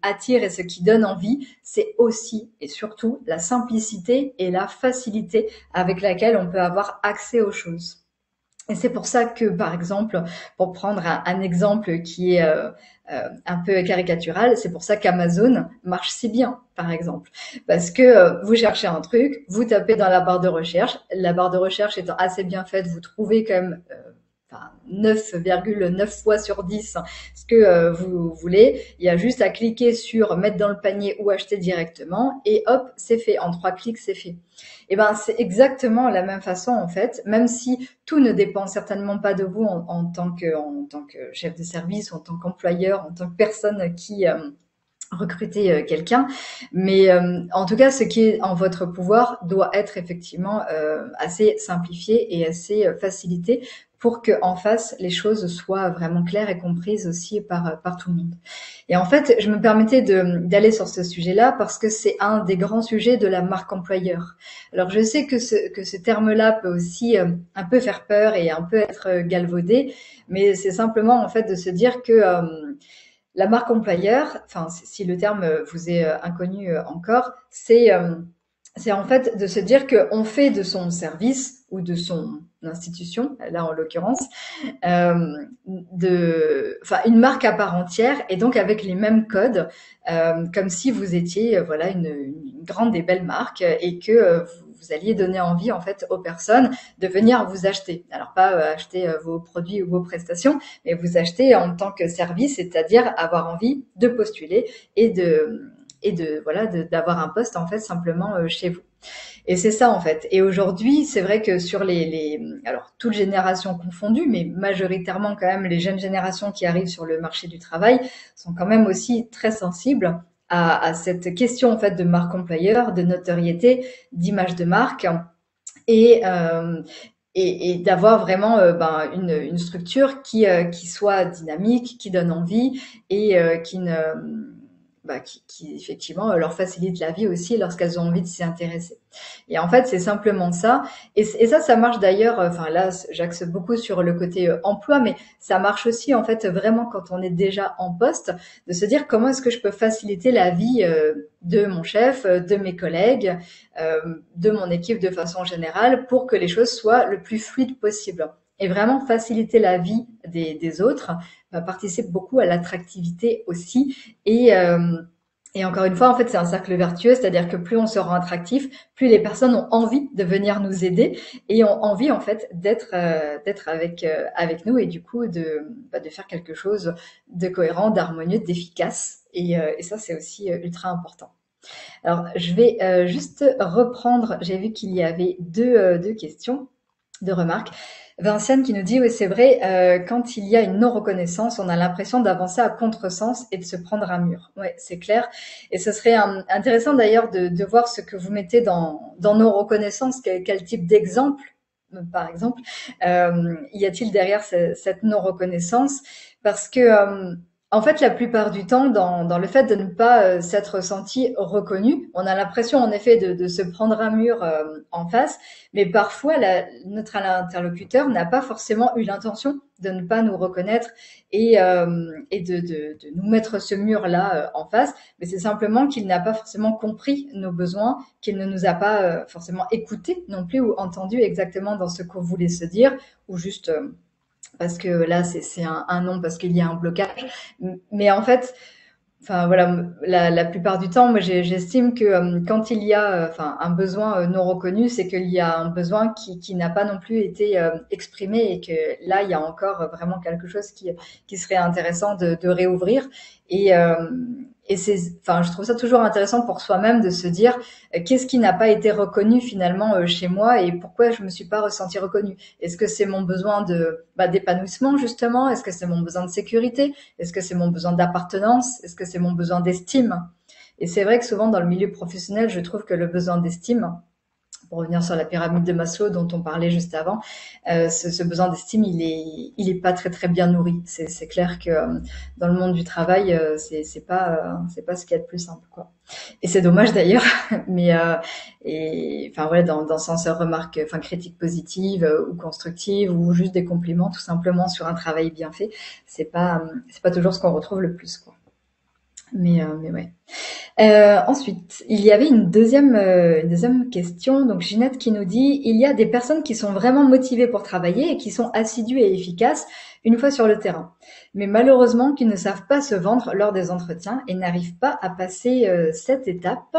S1: attire et ce qui donne envie, c'est aussi et surtout la simplicité et la facilité avec laquelle on peut avoir accès aux choses. Et c'est pour ça que, par exemple, pour prendre un exemple qui est un peu caricatural, c'est pour ça qu'Amazon marche si bien, par exemple. Parce que vous cherchez un truc, vous tapez dans la barre de recherche étant assez bien faite, vous trouvez quand même 9,9 fois sur 10 ce que vous voulez. Il y a juste à cliquer sur mettre dans le panier ou acheter directement et hop, c'est fait. En 3 clics, c'est fait. Et ben, c'est exactement la même façon en fait, même si tout ne dépend certainement pas de vous en tant que chef de service, ou en tant qu'employeur, en tant que personne qui recruter quelqu'un, mais en tout cas, ce qui est en votre pouvoir doit être effectivement assez simplifié et assez facilité pour que en face les choses soient vraiment claires et comprises aussi par tout le monde. Et en fait, je me permettais d'aller sur ce sujet-là parce que c'est un des grands sujets de la marque employeur. Alors je sais que ce terme-là peut aussi un peu faire peur et un peu être galvaudé, mais c'est simplement en fait de se dire que la marque employeur, enfin, si le terme vous est inconnu encore, c'est en fait de se dire qu'on fait de son service ou de son institution, là en l'occurrence, une marque à part entière et donc avec les mêmes codes, comme si vous étiez voilà une grande et belle marque et que vous alliez donner envie en fait aux personnes de venir vous acheter. Alors pas acheter vos produits ou vos prestations, mais vous acheter en tant que service, c'est-à-dire avoir envie de postuler et d'avoir un poste en fait simplement chez vous. Et c'est ça en fait. Et aujourd'hui, c'est vrai que sur alors toutes générations confondues, mais majoritairement quand même les jeunes générations qui arrivent sur le marché du travail sont quand même aussi très sensibles à cette question en fait de marque employeur, de notoriété, d'image de marque et d'avoir vraiment une structure qui soit dynamique, qui donne envie et qui effectivement leur facilite la vie aussi lorsqu'elles ont envie de s'y intéresser. Et en fait, c'est simplement ça. Et ça marche d'ailleurs. Enfin là, j'axe beaucoup sur le côté emploi, mais ça marche aussi en fait vraiment quand on est déjà en poste, de se dire comment est-ce que je peux faciliter la vie de mon chef, de mes collègues, de mon équipe de façon générale, pour que les choses soient le plus fluides possible. Et vraiment faciliter la vie des autres participe beaucoup à l'attractivité aussi et encore une fois, en fait, c'est un cercle vertueux, c'est-à-dire que plus on se rend attractif, plus les personnes ont envie de venir nous aider et ont envie, en fait, d'être avec nous et du coup de faire quelque chose de cohérent, d'harmonieux, d'efficace. Et ça, c'est aussi ultra important. Alors, je vais juste reprendre. J'ai vu qu'il y avait deux questions, deux remarques. Vinciane qui nous dit, oui, c'est vrai, quand il y a une non-reconnaissance, on a l'impression d'avancer à contresens et de se prendre un mur. Ouais, c'est clair. Et ce serait intéressant d'ailleurs de voir ce que vous mettez dans non-reconnaissance, quel type d'exemple par exemple, y a-t-il derrière cette non-reconnaissance? Parce que en fait, la plupart du temps, dans le fait de ne pas s'être senti reconnu, on a l'impression en effet de se prendre un mur en face, mais parfois notre interlocuteur n'a pas forcément eu l'intention de ne pas nous reconnaître et de nous mettre ce mur-là en face, mais c'est simplement qu'il n'a pas forcément compris nos besoins, qu'il ne nous a pas forcément écoutés non plus ou entendu exactement dans ce qu'on voulait se dire, ou juste parce que là c'est un non parce qu'il y a un blocage. Mais en fait, enfin voilà, la plupart du temps, moi j'estime que quand il y a enfin un besoin non reconnu, c'est qu'il y a un besoin qui n'a pas non plus été exprimé et que là il y a encore vraiment quelque chose qui serait intéressant de réouvrir et et c'est, enfin, je trouve ça toujours intéressant pour soi-même de se dire qu'est-ce qui n'a pas été reconnu finalement chez moi et pourquoi je me suis pas ressentie reconnue. Est-ce que c'est mon besoin de d'épanouissement justement? Est-ce que c'est mon besoin de sécurité? Est-ce que c'est mon besoin d'appartenance? Est-ce que c'est mon besoin d'estime? Et c'est vrai que souvent dans le milieu professionnel, je trouve que le besoin d'estime, pour revenir sur la pyramide de Maslow dont on parlait juste avant, ce besoin d'estime, il est pas très très bien nourri. C'est clair que dans le monde du travail, c'est pas ce qu'il y a de plus simple, quoi. Et c'est dommage d'ailleurs, mais et enfin voilà, dans ce sens remarque, enfin critique positive ou constructive ou juste des compliments tout simplement sur un travail bien fait, c'est pas toujours ce qu'on retrouve le plus, quoi. Mais ouais. Ensuite, il y avait une deuxième question. Donc Ginette qui nous dit, il y a des personnes qui sont vraiment motivées pour travailler et qui sont assidues et efficaces une fois sur le terrain, mais malheureusement qui ne savent pas se vendre lors des entretiens et n'arrivent pas à passer cette étape.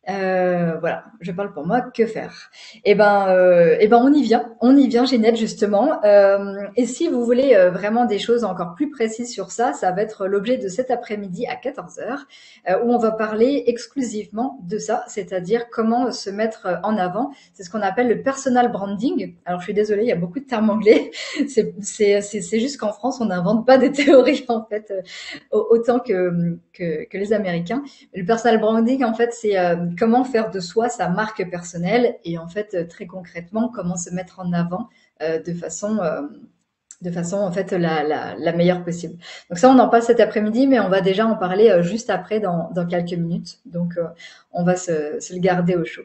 S1: Voilà, je parle pour moi, que faire? Eh ben, on y vient, Ginette, justement. Et si vous voulez vraiment des choses encore plus précises sur ça, ça va être l'objet de cet après-midi à 14 heures, où on va parler exclusivement de ça, c'est-à-dire comment se mettre en avant. C'est ce qu'on appelle le personal branding. Alors, je suis désolée, il y a beaucoup de termes anglais. C'est juste qu'en France, on n'invente pas des théories, en fait, autant que les Américains. Le personal branding, en fait, c'est comment faire de soi sa marque personnelle et en fait très concrètement comment se mettre en avant de façon en fait la meilleure possible. Donc ça on en parle cet après-midi, mais on va déjà en parler juste après dans quelques minutes. Donc on va se le garder au chaud.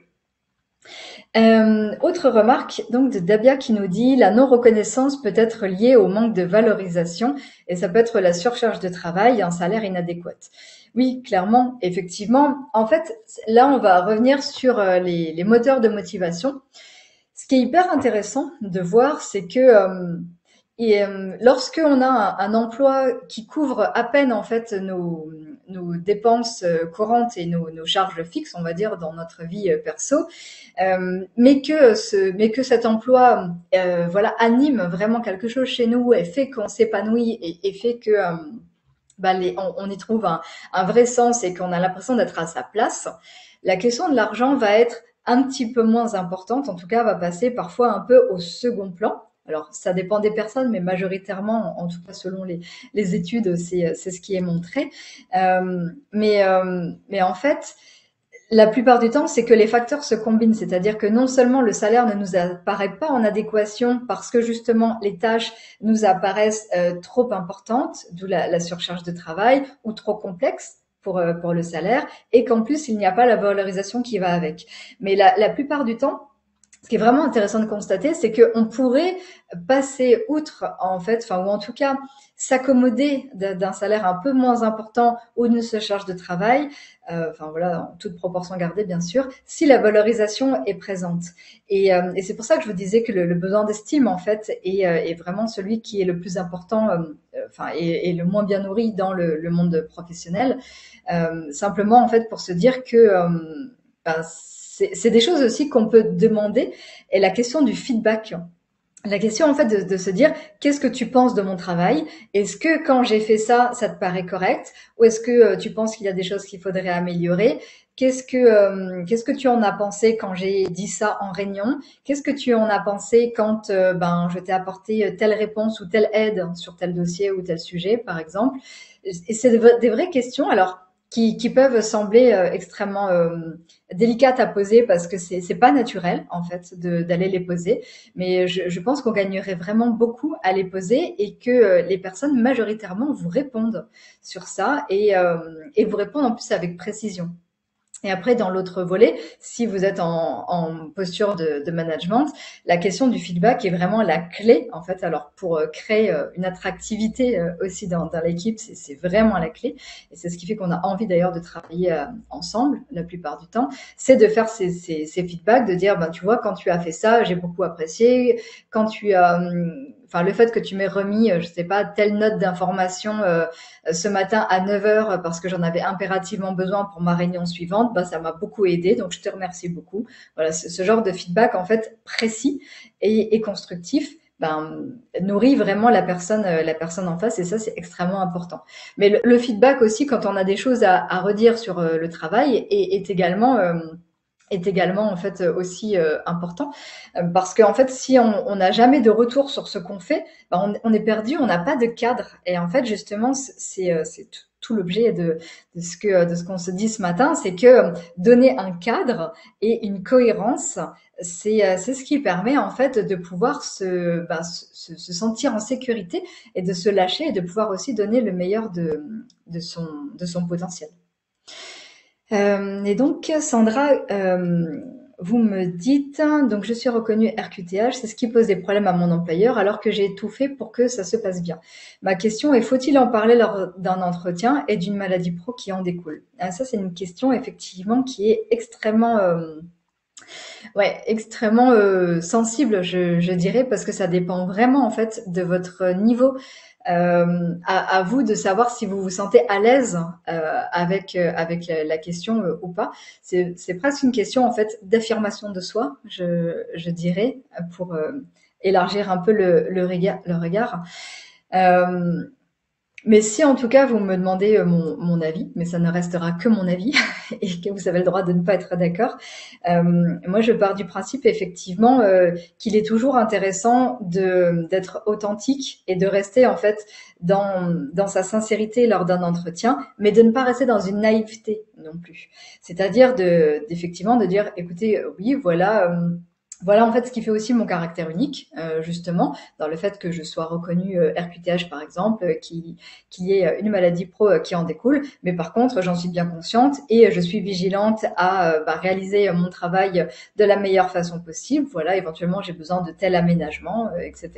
S1: Autre remarque donc de Dabia qui nous dit la non-reconnaissance peut être liée au manque de valorisation et ça peut être la surcharge de travail et un salaire inadéquat. Oui, clairement, effectivement. En fait, là, on va revenir sur les moteurs de motivation. Ce qui est hyper intéressant de voir, c'est que lorsque on a un emploi qui couvre à peine en fait nos dépenses courantes et nos charges fixes, on va dire, dans notre vie perso, mais que cet emploi voilà anime vraiment quelque chose chez nous et fait qu'on s'épanouit et fait que on y trouve un vrai sens et qu'on a l'impression d'être à sa place, la question de l'argent va être un petit peu moins importante, en tout cas va passer parfois un peu au second plan. Alors ça dépend des personnes, mais majoritairement, en tout cas selon les études, c'est ce qui est montré. Mais en fait, la plupart du temps, c'est que les facteurs se combinent, c'est-à-dire que non seulement le salaire ne nous apparaît pas en adéquation parce que justement les tâches nous apparaissent trop importantes, d'où la surcharge de travail, ou trop complexes pour le salaire, et qu'en plus il n'y a pas la valorisation qui va avec. Mais la plupart du temps, ce qui est vraiment intéressant de constater, c'est qu'on pourrait passer outre, en fait, enfin, ou en tout cas, s'accommoder d'un salaire un peu moins important ou d'une surcharge de travail, enfin voilà, en toute proportion gardée bien sûr, si la valorisation est présente. Et c'est pour ça que je vous disais que le besoin d'estime en fait est vraiment celui qui est le plus important, enfin et le moins bien nourri dans le monde professionnel. Simplement en fait pour se dire que c'est des choses aussi qu'on peut demander. Et la question du feedback, la question en fait de se dire qu'est-ce que tu penses de mon travail? Est-ce que quand j'ai fait ça, ça te paraît correct? Ou est-ce que tu penses qu'il y a des choses qu'il faudrait améliorer? Qu'est-ce que tu en as pensé quand j'ai dit ça en réunion? Qu'est-ce que tu en as pensé quand je t'ai apporté telle réponse ou telle aide sur tel dossier ou tel sujet, par exemple? Et c'est des vraies questions. Alors qui peuvent sembler extrêmement délicates à poser parce que c'est pas naturel en fait d'aller les poser, mais je pense qu'on gagnerait vraiment beaucoup à les poser et que les personnes majoritairement vous répondent sur ça et vous répondent en plus avec précision. Et après, dans l'autre volet, si vous êtes en posture de management, la question du feedback est vraiment la clé, en fait. Alors, pour créer une attractivité aussi dans l'équipe, c'est vraiment la clé. Et c'est ce qui fait qu'on a envie d'ailleurs de travailler ensemble la plupart du temps. C'est de faire ces feedbacks, de dire, ben, tu vois, quand tu as fait ça, j'ai beaucoup apprécié. Quand tu as... Enfin, le fait que tu m'aies remis, je sais pas, telle note d'information ce matin à 9 heures parce que j'en avais impérativement besoin pour ma réunion suivante, bah, ça m'a beaucoup aidé, donc je te remercie beaucoup. Voilà, ce genre de feedback en fait précis et constructif, ben, nourrit vraiment la personne en face et ça c'est extrêmement important. Mais le feedback aussi quand on a des choses à redire sur le travail est également en fait aussi important parce qu'en fait si on n'a jamais de retour sur ce qu'on fait, ben, on est perdu, on n'a pas de cadre et en fait justement c'est tout l'objet de ce qu'on se dit ce matin, c'est que donner un cadre et une cohérence, c'est ce qui permet en fait de pouvoir se sentir en sécurité et de se lâcher et de pouvoir aussi donner le meilleur de son potentiel. Et donc, Sandra, vous me dites, donc je suis reconnue RQTH, c'est ce qui pose des problèmes à mon employeur alors que j'ai tout fait pour que ça se passe bien. Ma question est, faut-il en parler lors d'un entretien et d'une maladie pro qui en découle? Ah, ça, c'est une question effectivement qui est extrêmement, ouais, extrêmement sensible, je dirais, parce que ça dépend vraiment en fait de votre niveau à vous de savoir si vous vous sentez à l'aise avec la question ou pas. C'est presque une question en fait d'affirmation de soi, je dirais, pour élargir un peu le regard. Le regard. Euh, mais si en tout cas vous me demandez mon avis, mais ça ne restera que mon avis et que vous avez le droit de ne pas être d'accord, moi je pars du principe effectivement qu'il est toujours intéressant d'être authentique et de rester en fait dans sa sincérité lors d'un entretien, mais de ne pas rester dans une naïveté non plus. C'est-à-dire d'effectivement de dire écoutez oui voilà. Voilà en fait ce qui fait aussi mon caractère unique, justement, dans le fait que je sois reconnue RQTH par exemple, qu'il y ait une maladie pro qui en découle, mais par contre j'en suis bien consciente et je suis vigilante à réaliser mon travail de la meilleure façon possible. Voilà, éventuellement j'ai besoin de tel aménagement, etc.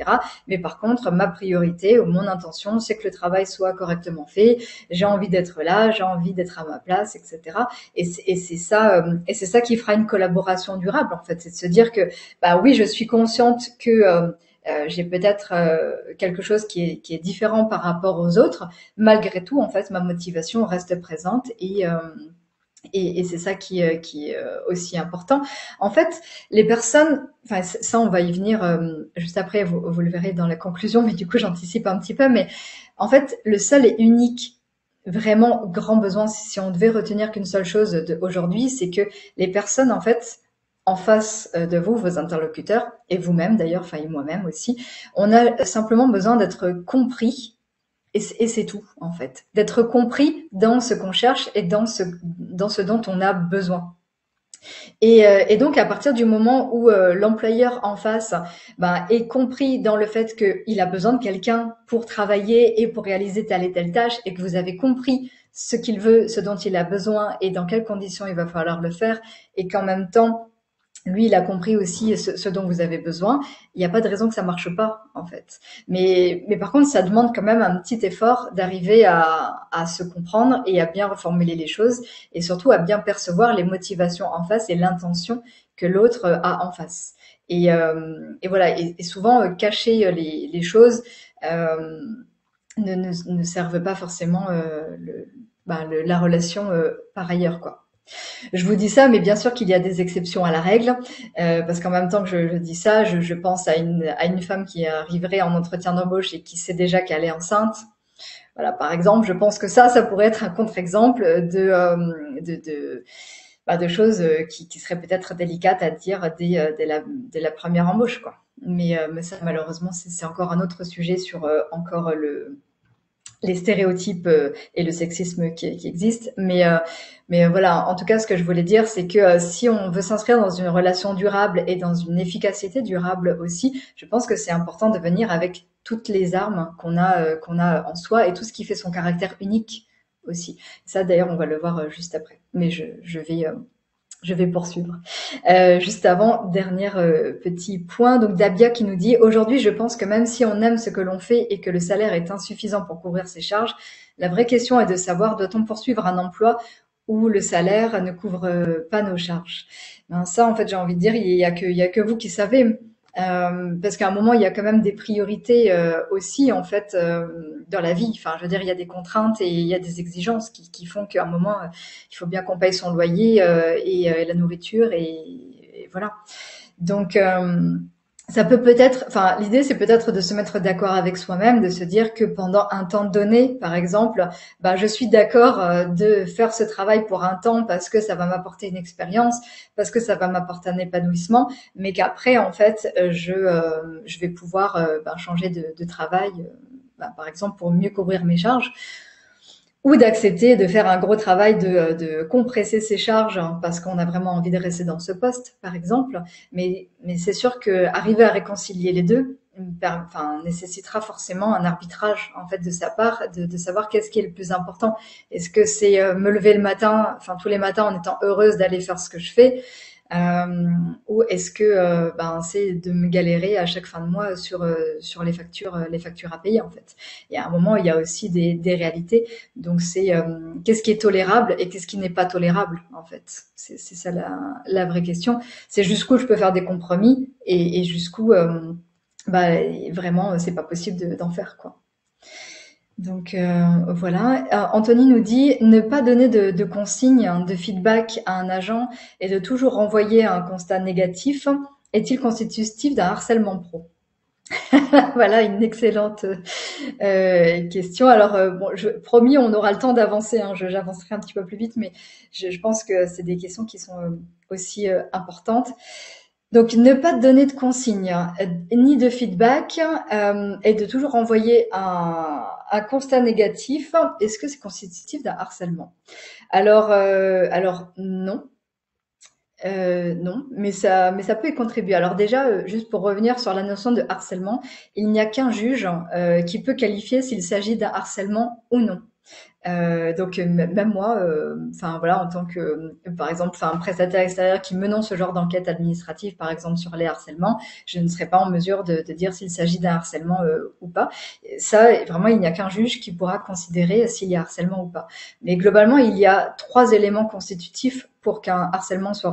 S1: Mais par contre ma priorité ou mon intention c'est que le travail soit correctement fait. J'ai envie d'être là, j'ai envie d'être à ma place, etc. Et c'est ça qui fera une collaboration durable en fait, c'est de se dire que bah oui je suis consciente que j'ai peut-être quelque chose qui est différent par rapport aux autres. Malgré tout, en fait, ma motivation reste présente et c'est ça qui est aussi important. En fait, les personnes, enfin ça on va y venir juste après, vous le verrez dans la conclusion, mais du coup j'anticipe un petit peu. Mais en fait, le seul et unique vraiment grand besoin, si on devait retenir qu'une seule chose aujourd'hui, c'est que les personnes en fait en face de vous, vos interlocuteurs, et vous-même d'ailleurs, enfin et moi-même aussi, on a simplement besoin d'être compris, et c'est tout en fait. D'être compris dans ce qu'on cherche et dans ce dont on a besoin. Et donc à partir du moment où l'employeur en face est compris dans le fait qu'il a besoin de quelqu'un pour travailler et pour réaliser telle et telle tâche, et que vous avez compris ce qu'il veut, ce dont il a besoin et dans quelles conditions il va falloir le faire, et qu'en même temps lui, il a compris aussi ce dont vous avez besoin. Il n'y a pas de raison que ça marche pas, en fait. Mais par contre, ça demande quand même un petit effort d'arriver à se comprendre et à bien reformuler les choses et surtout à bien percevoir les motivations en face et l'intention que l'autre a en face. Et voilà. Et souvent, cacher les choses ne servent pas forcément la relation par ailleurs, quoi. Je vous dis ça, mais bien sûr qu'il y a des exceptions à la règle, parce qu'en même temps que je dis ça, je pense à une femme qui arriverait en entretien d'embauche et qui sait déjà qu'elle est enceinte. Voilà, par exemple, je pense que ça pourrait être un contre-exemple de choses qui seraient peut-être délicates à dire dès la première embauche, quoi. Mais ça, malheureusement, c'est encore un autre sujet sur encore les stéréotypes et le sexisme qui existent. Mais voilà, en tout cas, ce que je voulais dire, c'est que si on veut s'inscrire dans une relation durable et dans une efficacité durable aussi, je pense que c'est important de venir avec toutes les armes qu'on a en soi et tout ce qui fait son caractère unique aussi. Ça, d'ailleurs, on va le voir juste après. Mais je vais poursuivre. Juste avant, dernier petit point. Donc Dabia qui nous dit: aujourd'hui, je pense que même si on aime ce que l'on fait et que le salaire est insuffisant pour couvrir ses charges, la vraie question est de savoir, doit-on poursuivre un emploi où le salaire ne couvre pas nos charges? Ben ça, en fait, j'ai envie de dire, il y a que vous qui savez. Parce qu'à un moment, il y a quand même des priorités aussi, en fait, dans la vie. Enfin, je veux dire, il y a des contraintes et il y a des exigences qui font qu'à un moment, il faut bien qu'on paye son loyer et la nourriture et voilà. Donc, ça peut peut-être, enfin, l'idée c'est peut-être de se mettre d'accord avec soi-même, de se dire que pendant un temps donné, par exemple, bah, je suis d'accord de faire ce travail pour un temps parce que ça va m'apporter une expérience, parce que ça va m'apporter un épanouissement, mais qu'après, en fait, je vais pouvoir bah, changer de travail, bah, par exemple, pour mieux couvrir mes charges ou d'accepter de faire un gros travail de compresser ses charges hein, parce qu'on a vraiment envie de rester dans ce poste, par exemple. Mais c'est sûr que arriver à réconcilier les deux, enfin, nécessitera forcément un arbitrage en fait de sa part, de savoir qu'est-ce qui est le plus important. Est-ce que c'est me lever le matin, enfin tous les matins en étant heureuse d'aller faire ce que je fais, ou est-ce que ben c'est de me galérer à chaque fin de mois sur les factures à payer en fait. Et à un moment il y a aussi des réalités. Donc c'est qu'est-ce qui est tolérable et qu'est-ce qui n'est pas tolérable en fait. C'est ça la vraie question. C'est jusqu'où je peux faire des compromis et jusqu'où bah vraiment c'est pas possible d'en faire quoi. Donc voilà. Anthony nous dit ne pas donner de consignes, de feedback à un agent et de toujours renvoyer un constat négatif est-il constitutif d'un harcèlement pro? Voilà une excellente question. Alors bon, promis, on aura le temps d'avancer. Hein, j'avancerai un petit peu plus vite, mais je pense que c'est des questions qui sont aussi importantes. Donc, ne pas donner de consignes ni de feedback et de toujours envoyer un constat négatif. Est-ce que c'est constitutif d'un harcèlement? Alors non. Non, mais ça peut y contribuer. Alors déjà, juste pour revenir sur la notion de harcèlement, il n'y a qu'un juge qui peut qualifier s'il s'agit d'un harcèlement ou non. Donc même moi, enfin voilà, en tant que, par exemple, enfin un prestataire extérieur qui menant ce genre d'enquête administrative, par exemple sur les harcèlements, je ne serais pas en mesure de dire s'il s'agit d'un harcèlement ou pas. Et ça, vraiment, il n'y a qu'un juge qui pourra considérer s'il y a harcèlement ou pas. Mais globalement, il y a 3 éléments constitutifs pour qu'un harcèlement soit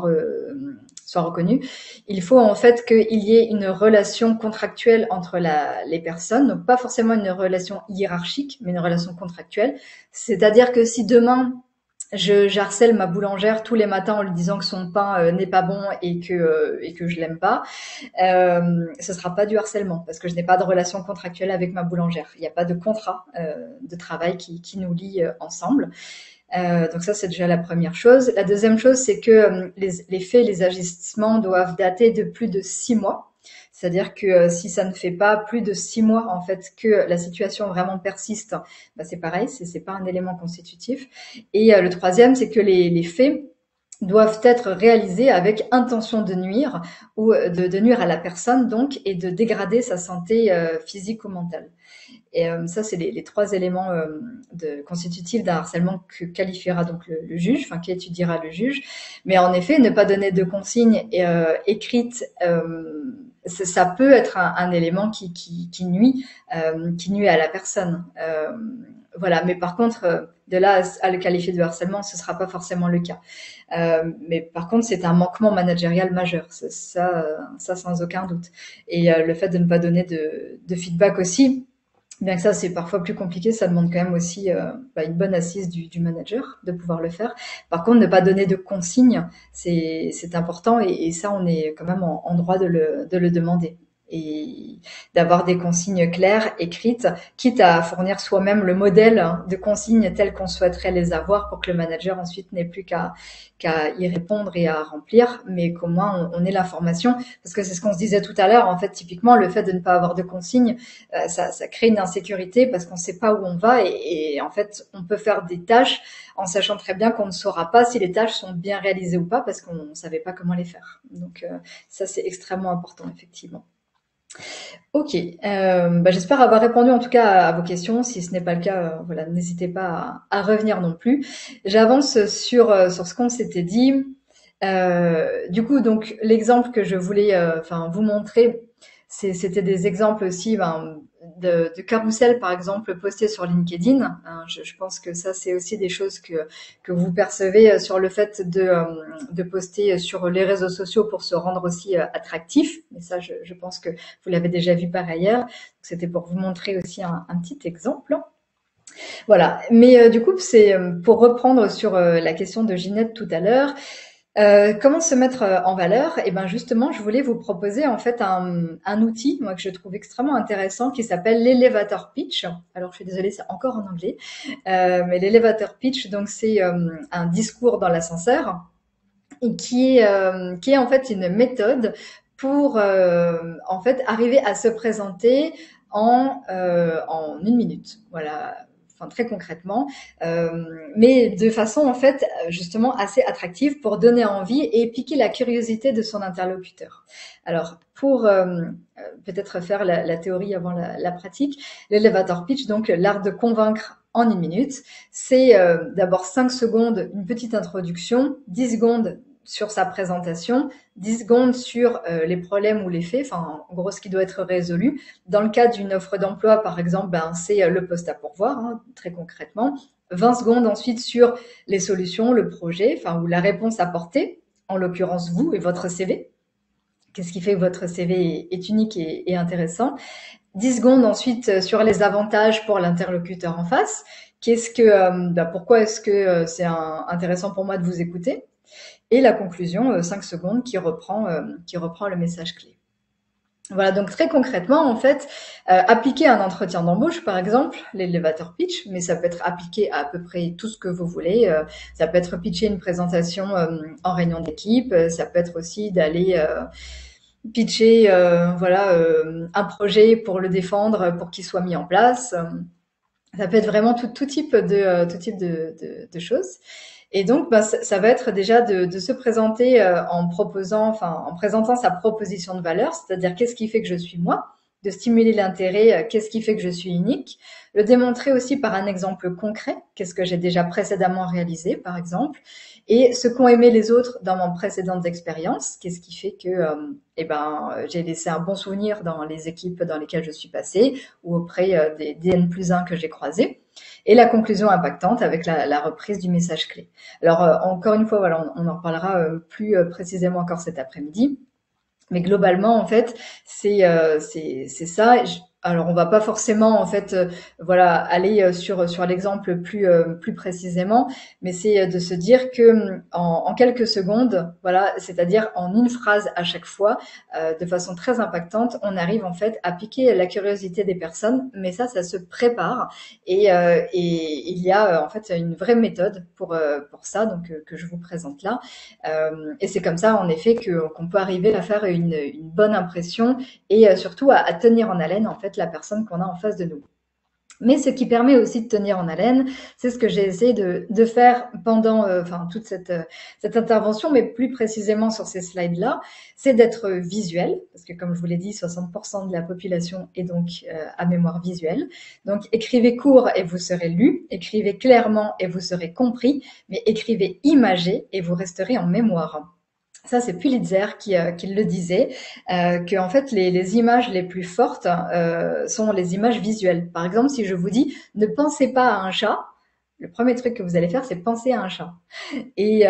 S1: reconnu. Il faut en fait qu'il y ait une relation contractuelle entre les personnes, donc pas forcément une relation hiérarchique, mais une relation contractuelle. C'est-à-dire que si demain j'harcèle ma boulangère tous les matins en lui disant que son pain n'est pas bon et que je l'aime pas, ce sera pas du harcèlement parce que je n'ai pas de relation contractuelle avec ma boulangère. Il n'y a pas de contrat de travail qui nous lie ensemble. Donc ça, c'est déjà la première chose. La deuxième chose, c'est que les faits, les agissements doivent dater de plus de 6 mois. C'est-à-dire que si ça ne fait pas plus de 6 mois en fait que la situation vraiment persiste, bah, c'est pareil, c'est pas un élément constitutif. Et le troisième, c'est que les faits doivent être réalisés avec intention de nuire ou de nuire à la personne donc et de dégrader sa santé physique ou mentale. Et ça, c'est les 3 éléments constitutifs d'un harcèlement que qualifiera donc le juge, enfin qu'étudiera le juge. Mais en effet, ne pas donner de consignes écrites, ça peut être un élément qui nuit à la personne. Voilà. Mais par contre, de là à le qualifier de harcèlement, ce sera pas forcément le cas. Mais par contre, c'est un manquement managérial majeur, ça sans aucun doute. Et le fait de ne pas donner de feedback aussi. Bien que ça, c'est parfois plus compliqué, ça demande quand même aussi une bonne assise du manager de pouvoir le faire. Par contre, ne pas donner de consignes, c'est important et ça, on est quand même en droit de le demander. et d'avoir des consignes claires, écrites, quitte à fournir soi-même le modèle de consignes telles qu'on souhaiterait les avoir pour que le manager ensuite n'ait plus qu'à y répondre et à remplir, mais qu'au moins on ait l'information, parce que c'est ce qu'on se disait tout à l'heure, en fait, typiquement, le fait de ne pas avoir de consignes, ça crée une insécurité parce qu'on ne sait pas où on va et en fait, on peut faire des tâches en sachant très bien qu'on ne saura pas si les tâches sont bien réalisées ou pas parce qu'on ne savait pas comment les faire. Donc ça, c'est extrêmement important, effectivement. Ok, j'espère avoir répondu en tout cas à vos questions. Si ce n'est pas le cas, voilà, n'hésitez pas à revenir non plus. J'avance sur ce qu'on s'était dit. Du coup, donc l'exemple que je voulais, vous montrer, c'était des exemples aussi de carrousel, par exemple, postés sur LinkedIn. Hein. Je pense que ça, c'est aussi des choses que vous percevez sur le fait de poster sur les réseaux sociaux pour se rendre aussi attractif. Mais ça, je pense que vous l'avez déjà vu par ailleurs. C'était pour vous montrer aussi un petit exemple. Voilà. Mais du coup, c'est pour reprendre sur la question de Ginette tout à l'heure. Comment se mettre en valeur? Et ben justement, je voulais vous proposer en fait un outil, moi que je trouve extrêmement intéressant, qui s'appelle l'elevator pitch. Alors je suis désolée, c'est encore en anglais, mais l'elevator pitch, donc c'est un discours dans l'ascenseur et qui est en fait une méthode pour en fait arriver à se présenter en 1 minute. Voilà, enfin très concrètement, mais de façon en fait justement assez attractive pour donner envie et piquer la curiosité de son interlocuteur. Alors pour peut-être faire la théorie avant la pratique, l'elevator pitch, donc l'art de convaincre en 1 minute, c'est d'abord 5 secondes, une petite introduction, 10 secondes sur sa présentation, 10 secondes sur les problèmes ou les faits, enfin en gros ce qui doit être résolu. Dans le cas d'une offre d'emploi, par exemple, c'est le poste à pourvoir, hein, très concrètement. 20 secondes ensuite sur les solutions, le projet, enfin ou la réponse apportée, en l'occurrence vous et votre CV. Qu'est-ce qui fait que votre CV est unique et intéressant? 10 secondes ensuite sur les avantages pour l'interlocuteur en face. Pourquoi est-ce que c'est intéressant pour moi de vous écouter? Et la conclusion, 5 secondes, qui reprend le message clé. Voilà, donc très concrètement, en fait, appliquer un entretien d'embauche, par exemple, l'elevator pitch, mais ça peut être appliqué à peu près tout ce que vous voulez. Ça peut être pitcher une présentation en réunion d'équipe, ça peut être aussi d'aller pitcher un projet pour le défendre, pour qu'il soit mis en place. Ça peut être vraiment tout type de choses. Et donc, ça va être déjà de se présenter en présentant sa proposition de valeur, c'est-à-dire qu'est-ce qui fait que je suis moi, de stimuler l'intérêt, qu'est-ce qui fait que je suis unique, le démontrer aussi par un exemple concret, qu'est-ce que j'ai déjà précédemment réalisé, par exemple, et ce qu'ont aimé les autres dans mon précédente expérience, qu'est-ce qui fait que j'ai laissé un bon souvenir dans les équipes dans lesquelles je suis passée ou auprès des N+1 que j'ai croisés. Et la conclusion impactante avec la reprise du message clé. Alors, encore une fois, voilà, on en reparlera plus précisément encore cet après-midi. Mais globalement, en fait, c'est ça. Alors, on va pas forcément, en fait, aller sur l'exemple plus précisément, mais c'est de se dire que en quelques secondes, voilà, c'est-à-dire en une phrase à chaque fois, de façon très impactante, on arrive en fait à piquer la curiosité des personnes. Mais ça se prépare et il y a en fait une vraie méthode pour ça, donc que je vous présente là. Et c'est comme ça, en effet, qu'on peut arriver à faire une bonne impression et surtout à tenir en haleine en fait la personne qu'on a en face de nous. Mais ce qui permet aussi de tenir en haleine, c'est ce que j'ai essayé de faire pendant toute cette intervention, mais plus précisément sur ces slides-là, c'est d'être visuel, parce que comme je vous l'ai dit, 60% de la population est donc à mémoire visuelle. Donc écrivez court et vous serez lu, écrivez clairement et vous serez compris, mais écrivez imagé et vous resterez en mémoire. Ça, c'est Pulitzer qui le disait, que en fait les images les plus fortes sont les images visuelles. Par exemple, si je vous dis ne pensez pas à un chat, le premier truc que vous allez faire, c'est penser à un chat. Et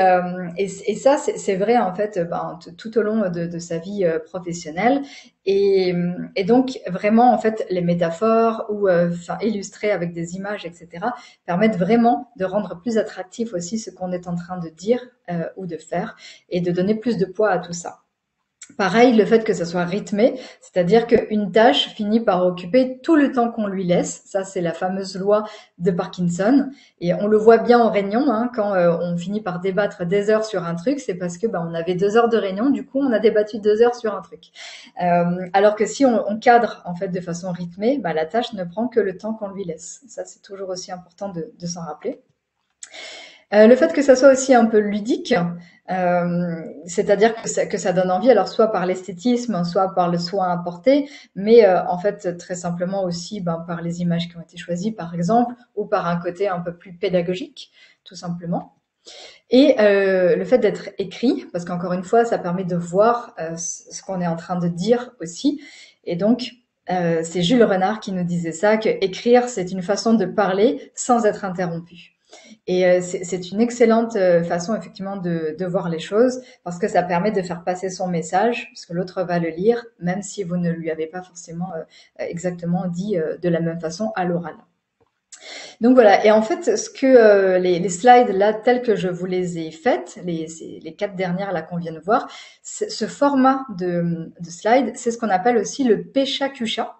S1: ça, c'est vrai en fait tout au long de sa vie professionnelle. Et donc vraiment en fait les métaphores ou illustrer avec des images, etc., permettent vraiment de rendre plus attractif aussi ce qu'on est en train de dire ou de faire et de donner plus de poids à tout ça. Pareil, le fait que ça soit rythmé, c'est-à-dire qu'une tâche finit par occuper tout le temps qu'on lui laisse. Ça, c'est la fameuse loi de Parkinson. Et on le voit bien en réunion, hein, quand on finit par débattre des heures sur un truc, c'est parce que on avait 2 heures de réunion, du coup, on a débattu 2 heures sur un truc. Alors que si on cadre en fait de façon rythmée, la tâche ne prend que le temps qu'on lui laisse. Ça, c'est toujours aussi important de s'en rappeler. Le fait que ça soit aussi un peu ludique, c'est-à-dire que ça donne envie, alors soit par l'esthétisme, soit par le soin apporté, mais en fait très simplement aussi par les images qui ont été choisies par exemple, ou par un côté un peu plus pédagogique, tout simplement. Et le fait d'être écrit, parce qu'encore une fois, ça permet de voir ce qu'on est en train de dire aussi. Et donc, c'est Jules Renard qui nous disait ça, que écrire, c'est une façon de parler sans être interrompu. Et c'est une excellente façon effectivement de voir les choses parce que ça permet de faire passer son message, parce que l'autre va le lire, même si vous ne lui avez pas forcément exactement dit de la même façon à l'oral. Donc voilà, et en fait, ce que les slides là, tels que je vous les ai faites, les 4 dernières là qu'on vient de voir, ce format de slide, c'est ce qu'on appelle aussi le Pecha-Kucha.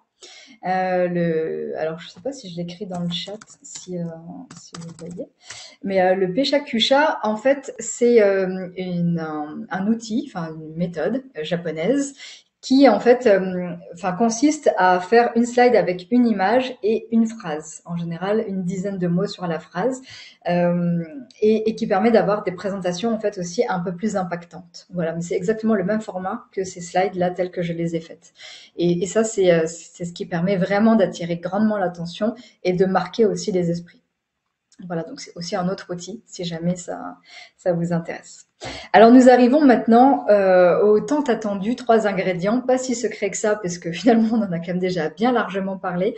S1: Alors je sais pas si je l'écris dans le chat, si vous voyez, mais le Pecha-Kucha, en fait, c'est un outil, enfin une méthode japonaise qui en fait consiste à faire une slide avec une image et une phrase, en général une dizaine de mots sur la phrase, et qui permet d'avoir des présentations en fait aussi un peu plus impactantes. Voilà, mais c'est exactement le même format que ces slides là tels que je les ai faites. Et ça c'est ce qui permet vraiment d'attirer grandement l'attention et de marquer aussi les esprits. Voilà, donc c'est aussi un autre outil si jamais ça vous intéresse. Alors nous arrivons maintenant au tant attendu 3 ingrédients, pas si secret que ça, parce que finalement on en a quand même déjà bien largement parlé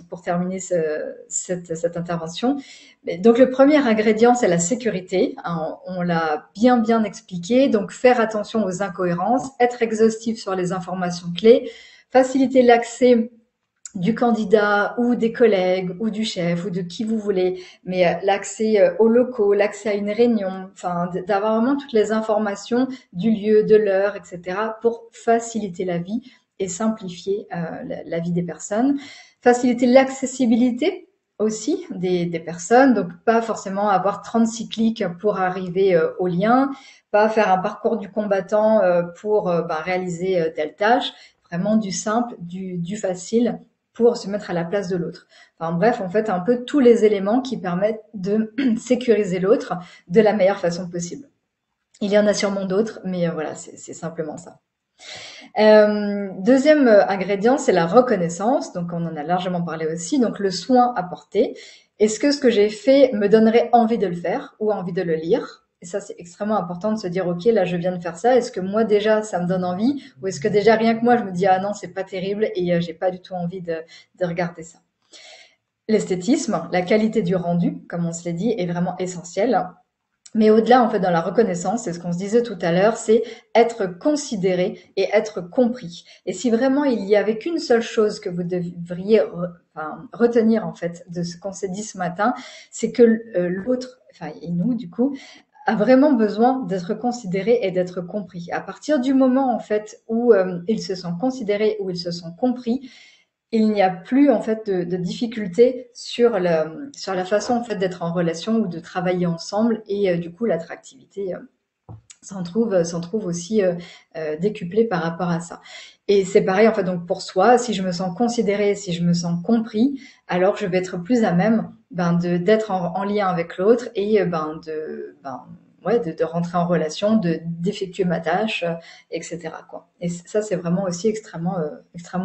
S1: pour terminer cette intervention. Donc le premier ingrédient, c'est la sécurité. Hein, on l'a bien expliqué. Donc faire attention aux incohérences, être exhaustif sur les informations clés, faciliter l'accès du candidat ou des collègues ou du chef ou de qui vous voulez, mais l'accès aux locaux, l'accès à une réunion, enfin d'avoir vraiment toutes les informations du lieu, de l'heure, etc. pour faciliter la vie et simplifier la vie des personnes. Faciliter l'accessibilité aussi des personnes, donc pas forcément avoir 36 clics pour arriver au lien, pas faire un parcours du combattant pour réaliser telle tâche, vraiment du simple, du facile, pour se mettre à la place de l'autre. Enfin bref, en fait, un peu tous les éléments qui permettent de sécuriser l'autre de la meilleure façon possible. Il y en a sûrement d'autres, mais voilà, c'est simplement ça. Deuxième ingrédient, c'est la reconnaissance. Donc, on en a largement parlé aussi. Donc, le soin apporté. Est-ce que ce que j'ai fait me donnerait envie de le faire ou envie de le lire? Et ça, c'est extrêmement important de se dire, OK, là, je viens de faire ça. Est-ce que moi, déjà, ça me donne envie? Ou est-ce que déjà, rien que moi, je me dis, ah non, c'est pas terrible et j'ai pas du tout envie de regarder ça. L'esthétisme, la qualité du rendu, comme on se l'est dit, est vraiment essentielle. Mais au-delà, en fait, dans la reconnaissance, c'est ce qu'on se disait tout à l'heure, c'est être considéré et être compris. Et si vraiment il y avait qu'une seule chose que vous devriez retenir, en fait, de ce qu'on s'est dit ce matin, c'est que l'autre, et nous, du coup, a vraiment besoin d'être considéré et d'être compris. À partir du moment, en fait, où ils se sont considérés, où ils se sont compris, il n'y a plus en fait de difficulté sur la façon en fait d'être en relation ou de travailler ensemble et du coup l'attractivité s'en trouve aussi décuplée par rapport à ça. Et c'est pareil en fait donc pour soi, si je me sens considérée, si je me sens compris, alors je vais être plus à même d'être en lien avec l'autre et de rentrer en relation, d'effectuer ma tâche, etc. quoi. Et ça c'est vraiment aussi extrêmement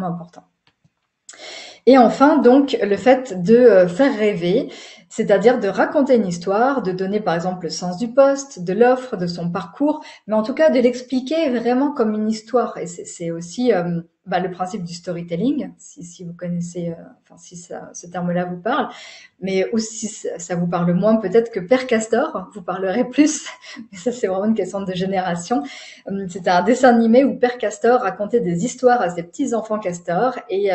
S1: important. Et enfin, donc, le fait de faire rêver, c'est-à-dire de raconter une histoire, de donner par exemple le sens du poste, de l'offre, de son parcours, mais en tout cas de l'expliquer vraiment comme une histoire. Et c'est aussi le principe du storytelling, si vous connaissez, si ce terme-là vous parle, mais aussi ça vous parle moins peut-être que Père Castor vous parlerait plus, mais ça c'est vraiment une question de génération. C'était un dessin animé où Père Castor racontait des histoires à ses petits-enfants castors et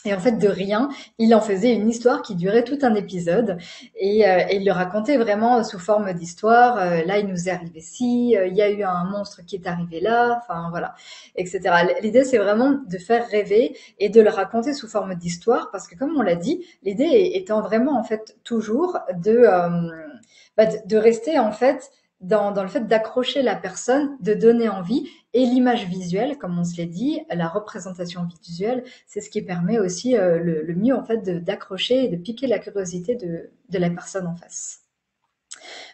S1: Et en fait, de rien, il en faisait une histoire qui durait tout un épisode et il le racontait vraiment sous forme d'histoire. Là, il nous est arrivé ci, il y a eu un monstre qui est arrivé là, enfin voilà, etc. L'idée, c'est vraiment de faire rêver et de le raconter sous forme d'histoire parce que, comme on l'a dit, l'idée étant vraiment en fait toujours de rester en fait dans le fait d'accrocher la personne, de donner envie et l'image visuelle, comme on se l'est dit, la représentation visuelle, c'est ce qui permet aussi le mieux en fait d'accrocher et de piquer la curiosité de la personne en face.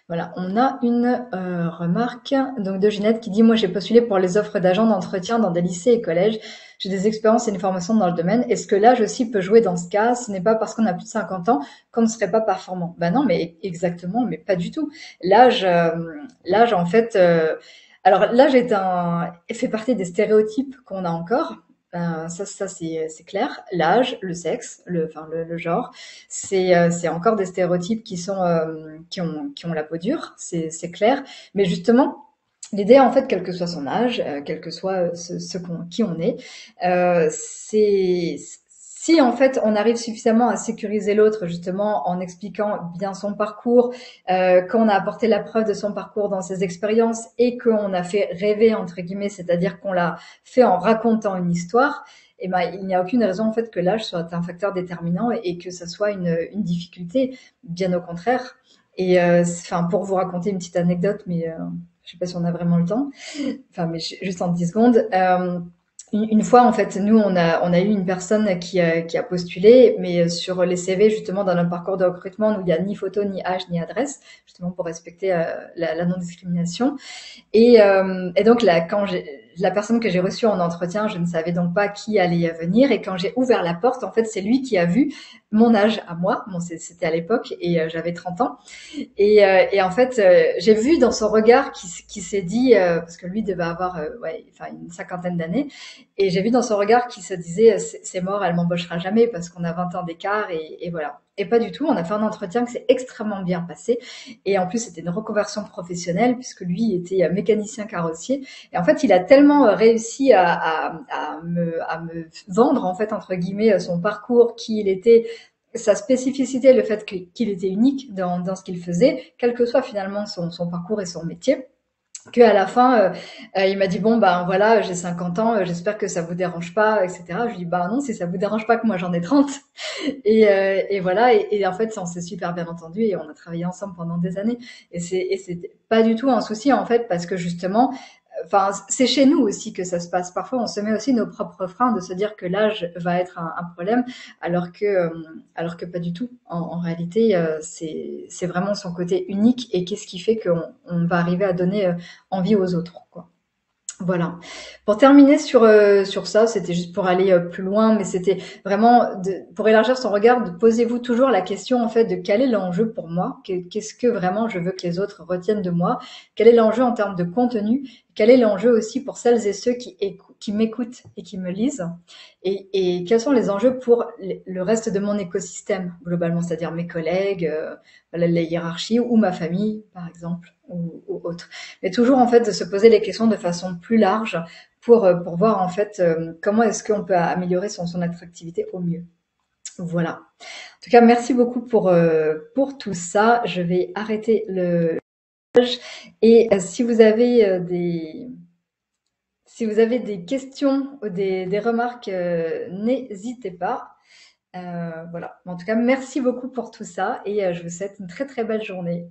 S1: Voilà, on a une remarque donc de Ginette qui dit moi j'ai postulé pour les offres d'agents d'entretien dans des lycées et collèges. J'ai des expériences et une formation dans le domaine. Est-ce que l'âge aussi peut jouer dans ce cas? Ce n'est pas parce qu'on a plus de 50 ans qu'on ne serait pas performant. Ben non, mais exactement, mais pas du tout. L'âge en fait. Alors l'âge fait partie des stéréotypes qu'on a encore. Ça c'est clair. L'âge, le sexe, le genre, c'est encore des stéréotypes qui ont la peau dure, c'est clair. Mais justement, l'idée, en fait, quel que soit son âge, quel que soit qui on est, c'est si en fait on arrive suffisamment à sécuriser l'autre justement en expliquant bien son parcours, qu'on a apporté la preuve de son parcours dans ses expériences et qu'on a fait rêver entre guillemets, c'est-à-dire qu'on l'a fait en racontant une histoire, eh ben, il n'y a aucune raison en fait que l'âge soit un facteur déterminant et que ça soit une difficulté, bien au contraire. Et enfin, pour vous raconter une petite anecdote, mais je sais pas si on a vraiment le temps. Enfin, mais juste en 10 secondes. Une fois, en fait, nous, on a eu une personne qui a postulé, mais sur les CV, justement, dans un parcours de recrutement où il n'y a ni photo, ni âge, ni adresse, justement pour respecter la non-discrimination. Et donc là, la personne que j'ai reçue en entretien, je ne savais donc pas qui allait venir. Et quand j'ai ouvert la porte, en fait, c'est lui qui a vu mon âge à moi. Bon, c'était à l'époque et j'avais 30 ans. Et en fait, j'ai vu dans son regard qui s'est dit, parce que lui devait avoir ouais, enfin une cinquantaine d'années, et j'ai vu dans son regard qu'il se disait, c'est mort, elle m'embauchera jamais parce qu'on a 20 ans d'écart et voilà. Et pas du tout. On a fait un entretien qui s'est extrêmement bien passé. Et en plus, c'était une reconversion professionnelle puisque lui était mécanicien carrossier. Et en fait, il a tellement réussi à me vendre, en fait, entre guillemets, son parcours, qui il était, sa spécificité, le fait qu'il était unique dans ce qu'il faisait, quel que soit finalement son parcours et son métier, qu'à la fin, il m'a dit bon ben voilà, j'ai 50 ans, j'espère que ça vous dérange pas, etc. Je lui dis bah non, si ça vous dérange pas que moi j'en ai 30. Et voilà, et en fait on s'est super bien entendu et on a travaillé ensemble pendant des années. Et c'est pas du tout un souci en fait parce que justement, enfin c'est chez nous aussi que ça se passe. Parfois on se met aussi nos propres freins de se dire que l'âge va être un problème alors que pas du tout. En réalité, c'est vraiment son côté unique et qu'est-ce qui fait qu'on va arriver à donner envie aux autres, quoi. Voilà. Pour terminer sur ça, c'était juste pour aller plus loin, mais c'était vraiment pour élargir son regard, posez-vous toujours la question en fait de quel est l'enjeu pour moi, qu'est-ce que vraiment je veux que les autres retiennent de moi, quel est l'enjeu en termes de contenu, quel est l'enjeu aussi pour celles et ceux qui m'écoutent et qui me lisent, et quels sont les enjeux pour le reste de mon écosystème globalement, c'est-à-dire mes collègues, voilà, la hiérarchie ou ma famille par exemple ou autre. Mais toujours en fait de se poser les questions de façon plus large pour voir en fait comment est-ce qu'on peut améliorer son attractivité au mieux. Voilà. En tout cas, merci beaucoup pour tout ça. Je vais arrêter le et si vous avez des questions ou des remarques, n'hésitez pas. Voilà. En tout cas, merci beaucoup pour tout ça et je vous souhaite une très très belle journée.